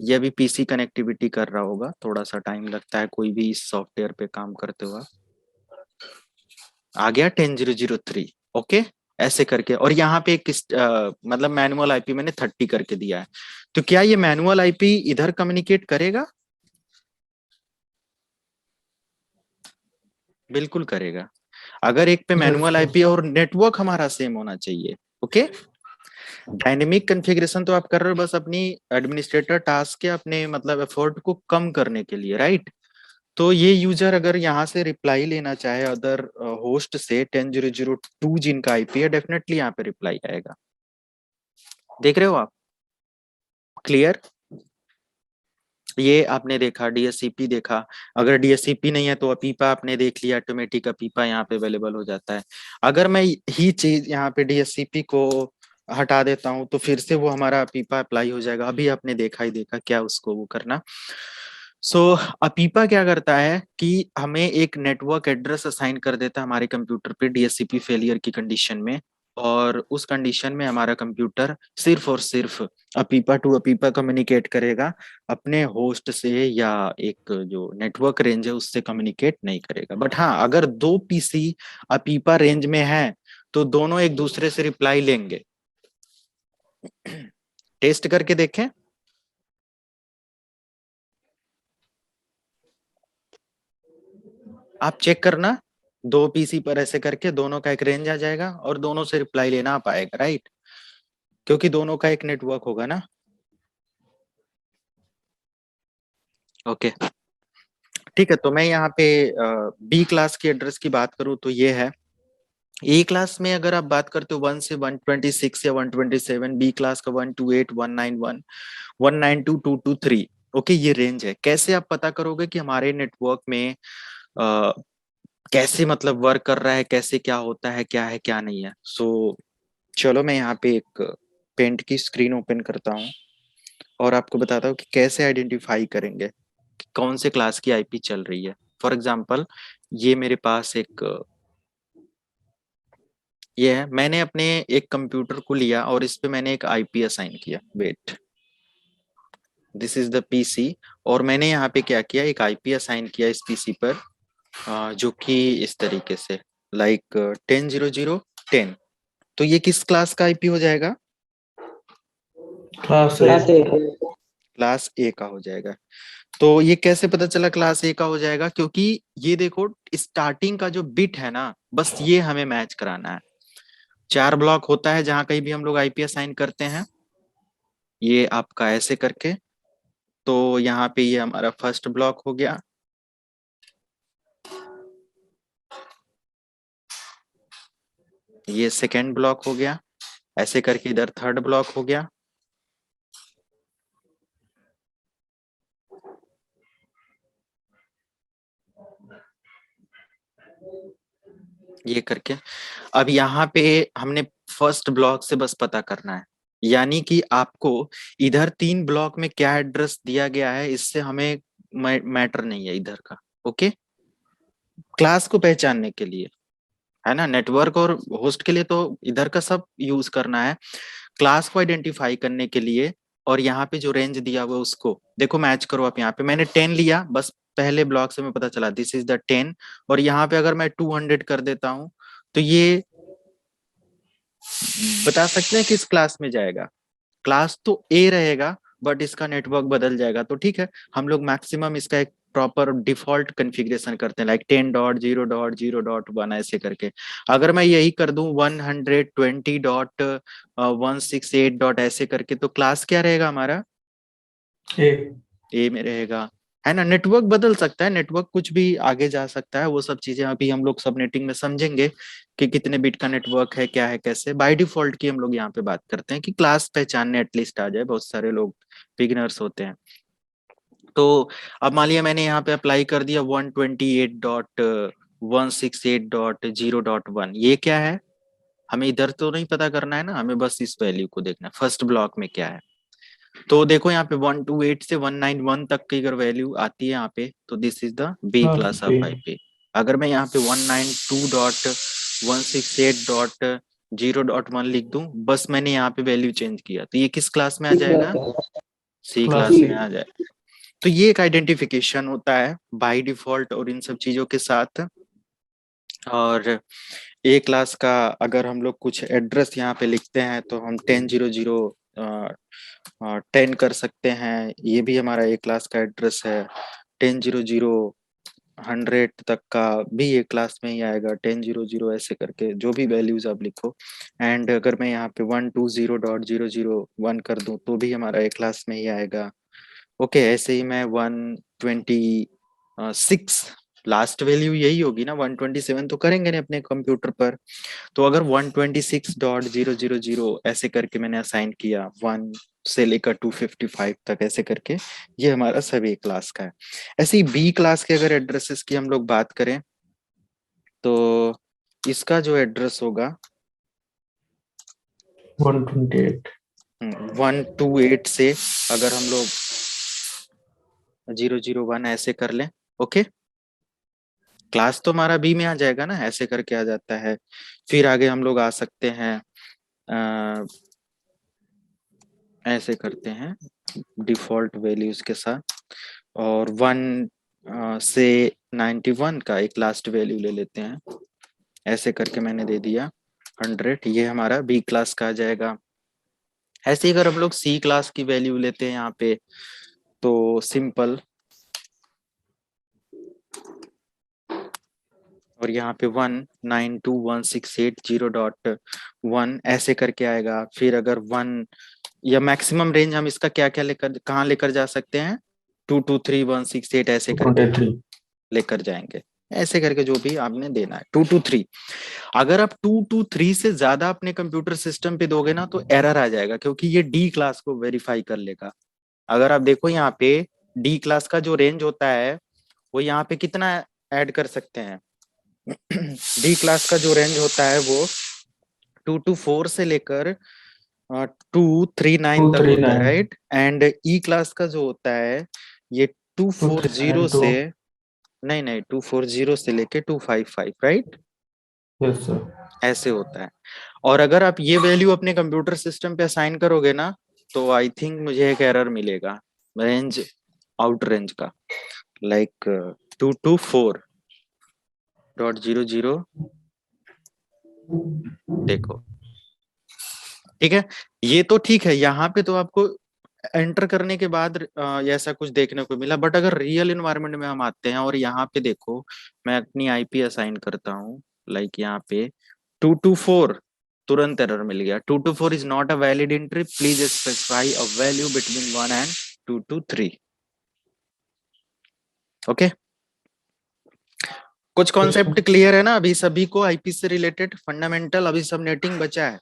ये भी पीसी कनेक्टिविटी कर रहा होगा, थोड़ा सा टाइम लगता है कोई भी इस सॉफ्टवेयर पे काम करते हुए। आ गया 10003, ओके, ऐसे करके। और यहाँ पे एक मतलब मैनुअल आईपी मैंने 30 करके दिया है। तो क्या ये मैनुअल आईपी इधर कम्युनिकेट करेगा? बिल्कुल करेगा। अगर एक पे मैनुअल आईपी और नेटवर्क हमारा सेम होना चाहिए, ओके। डायनेमिक कॉन्फ़िगरेशन तो आप कर रहे हो बस अपनी एडमिनिस्ट्रेटर टास्क के अपने मतलब एफर्ट को कम करने के लिए, राइट। तो ये यूजर अगर यहाँ से रिप्लाई लेना चाहे अदर होस्ट से 10002 जिनका आईपी है, डेफिनेटली यहाँ पे रिप्लाई आएगा। देख रहे हो आप? क्लियर? ये आपने देखा, डीएससीपी देखा। अगर डीएससीपी नहीं है तो अपीपा आपने देख लिया, ऑटोमेटिक अपीपा यहाँ पे अवेलेबल हो जाता है। अगर मैं ही चीज यहाँ पे डीएससीपी को हटा देता हूँ तो फिर से वो हमारा अपीपा अप्लाई हो जाएगा। अभी आपने देखा ही देखा क्या उसको वो करना। सो अपीपा क्या करता है कि हमें एक नेटवर्क एड्रेस असाइन कर देता है हमारे कंप्यूटर पे डीएससीपी फेलियर की कंडीशन में, और उस कंडीशन में हमारा कंप्यूटर सिर्फ और सिर्फ अपीपा टू अपीपा कम्युनिकेट करेगा, अपने होस्ट से या एक जो नेटवर्क रेंज है उससे कम्युनिकेट नहीं करेगा। बट हाँ, अगर दो पीसी अपीपा रेंज में है तो दोनों एक दूसरे से रिप्लाई लेंगे। टेस्ट करके देखें। आप चेक करना, दो पीसी पर ऐसे करके दोनों का एक रेंज आ जाएगा और दोनों से रिप्लाई लेना आप आएगा, राइट, क्योंकि दोनों का एक नेटवर्क होगा ना। ओके ठीक है, तो मैं यहाँ पे बी क्लास की एड्रेस की बात करूँ तो ये है। ए क्लास में अगर आप बात करते हो 1 से 126 या 127, बी क्लास का 128, 191, 192, 223, ओके, ये रेंज है। कैसे आप पता करोगे कि हमारे नेटवर्क में कैसे मतलब वर्क कर रहा है, कैसे क्या होता है क्या नहीं है। सो चलो मैं यहाँ पे एक पेंट की स्क्रीन ओपन करता हूँ और आपको बताता हूँ कि कैसे आइडेंटिफाई करेंगे कि कौन से क्लास की आईपी चल रही है। फॉर एग्जांपल ये मेरे पास एक ये है, मैंने अपने एक कंप्यूटर को लिया और इस पे मैंने एक आईपी असाइन किया। Wait, this is the PC, और मैंने यहाँ पे क्या किया, एक आईपी असाइन किया इस पीसी पर, जो कि इस तरीके से लाइक 10.0.0.10। तो ये किस क्लास का आईपी हो जाएगा? क्लास क्लास ए का हो जाएगा। तो ये कैसे पता चला क्लास ए का हो जाएगा? क्योंकि ये देखो स्टार्टिंग का जो बिट है ना, बस ये हमें मैच कराना है। 4 ब्लॉक होता है जहां कहीं भी हम लोग आईपी असाइन करते हैं, ये आपका ऐसे करके। तो यहाँ पे ये हमारा फर्स्ट ब्लॉक हो गया, ये सेकेंड ब्लॉक हो गया, ऐसे करके इधर थर्ड ब्लॉक हो गया, ये करके। अब यहाँ पे हमने फर्स्ट ब्लॉक से बस पता करना है, यानी कि आपको इधर 3 ब्लॉक में क्या एड्रेस दिया गया है इससे हमें मैटर नहीं है इधर का, ओके। क्लास को पहचानने के लिए है ना, नेटवर्क और होस्ट के लिए तो इधर का सब यूज करना है। क्लास को आइडेंटिफाई करने के लिए और यहाँ पे जो रेंज दिया हुआ उसको देखो मैच करो आप। यहाँ पे मैंने 10 लिया, बस पहले ब्लॉक से मैं पता चला दिस इज द 10, और यहाँ पे अगर मैं 200 कर देता हूं तो ये बता सकते हैं किस क्लास में जाएगा। क्लास तो ए रहेगा बट इसका नेटवर्क बदल जाएगा। तो ठीक है, हम लोग मैक्सिमम इसका एक प्रॉपर डिफॉल्ट कॉन्फ़िगरेशन करते हैं, लाइक 10.0.0.1 ऐसे करके। अगर मैं यही कर दूं 120.168 ऐसे करके, तो क्लास क्या रहेगा हमारा? ए में रहेगा। है ना। नेटवर्क बदल सकता है, नेटवर्क कुछ भी आगे जा सकता है, वो सब चीजें अभी हम लोग सबनेटिंग में समझेंगे कि कितने बिट का नेटवर्क है, क्या है, कैसे। बाय डिफॉल्ट की हम लोग यहाँ पे बात करते हैं कि क्लास पहचानने एटलीस्ट आ जाए, बहुत सारे लोग बिगिनर्स होते हैं। तो अब मान लिया मैंने यहाँ पे अप्लाई कर दिया 128.168.0.1, ये क्या है, हमें इधर तो नहीं पता करना है ना, हमें बस इस वैल्यू को देखना है फर्स्ट ब्लॉक में क्या है। तो देखो यहाँ पे 128 से 191 तक की अगर वैल्यू आती है यहाँ पे, तो this is the B class of IP. अगर मैं यहाँ पे 192.168.0.1 लिख दूं, बस मैंने यहाँ पे वैल्यू चेंज किया, तो ये किस क्लास में आ जाएगा, सी क्लास में आ जाएगा। तो ये एक आइडेंटिफिकेशन होता है बाय डिफॉल्ट और इन सब चीजों के साथ। और ए क्लास का अगर हम लोग कुछ एड्रेस यहाँ पे लिखते हैं तो हम 10 कर सकते हैं, ये भी हमारा ए क्लास का एड्रेस है। 10 तक का भी ए क्लास में ही आएगा, 10 ऐसे करके जो भी वैल्यूज आप लिखो। एंड अगर मैं यहाँ पे 120.001 कर दूं तो भी हमारा ए क्लास में ही आएगा। ओके, ऐसे ही मैं 126 लास्ट वैल्यू यही होगी ना, 127 तो करेंगे नहीं अपने कंप्यूटर पर। तो अगर 126.000 ऐसे करके मैंने असाइन किया 1 से लेकर 255 तक ऐसे करके, ये हमारा सभी क्लास का है। ऐसे ही बी क्लास के अगर एड्रेसेस की हम लोग बात करें तो इसका जो एड्रेस होगा 128 से अगर हम लोग 001 ऐसे कर लें, ओके, क्लास तो हमारा बी में आ जाएगा ना, ऐसे करके आ जाता है। फिर आगे हम लोग आ सकते हैं, ऐसे करते हैं डिफॉल्ट वैल्यूज के साथ, और 1 से 91 का एक लास्ट वैल्यू ले लेते हैं, ऐसे करके मैंने दे दिया 100, ये हमारा बी क्लास का आ जाएगा। ऐसे ही अगर हम लोग सी क्लास की वैल्यू लेते हैं यहाँ पे, तो सिंपल, और यहाँ पे 192.168.0.1 ऐसे करके आएगा। फिर अगर 1 या मैक्सिमम रेंज हम इसका क्या क्या लेकर कहाँ लेकर जा सकते हैं, 223.168 ऐसे करके लेकर जाएंगे, ऐसे करके जो भी आपने देना है 223। अगर आप 223 से ज्यादा अपने कंप्यूटर सिस्टम पे दोगे ना तो एरर आ जाएगा, क्योंकि ये डी क्लास को वेरीफाई कर लेगा। अगर आप देखो यहाँ पे डी क्लास का जो रेंज होता है वो यहाँ पे कितना ऐड कर सकते हैं, डी क्लास का जो रेंज होता है वो 224 से लेकर 239 तक होता है, राइट। एंड ई क्लास का जो होता है ये 240 से नहीं 240 से लेके 255, राइट, यस सर, ऐसे होता है। और अगर आप ये वैल्यू अपने कंप्यूटर सिस्टम पे असाइन करोगे ना तो आई थिंक मुझे एक एरर मिलेगा रेंज आउट रेंज का, लाइक 224.00, देखो, ठीक है। ये तो ठीक है, यहाँ पे तो आपको एंटर करने के बाद ऐसा कुछ देखने को मिला, बट अगर रियल एनवायरनमेंट में हम आते हैं और यहाँ पे देखो मैं अपनी आईपी असाइन करता हूँ, लाइक यहाँ पे 224, तुरंत एरर मिल गया, 224 is not a valid entry, please specify a value between 1 and 223। Okay, कुछ कॉन्सेप्ट क्लियर है ना अभी सभी को, आईपी से रिलेटेड फंडामेंटल, अभी सब नेटिंग बचा है।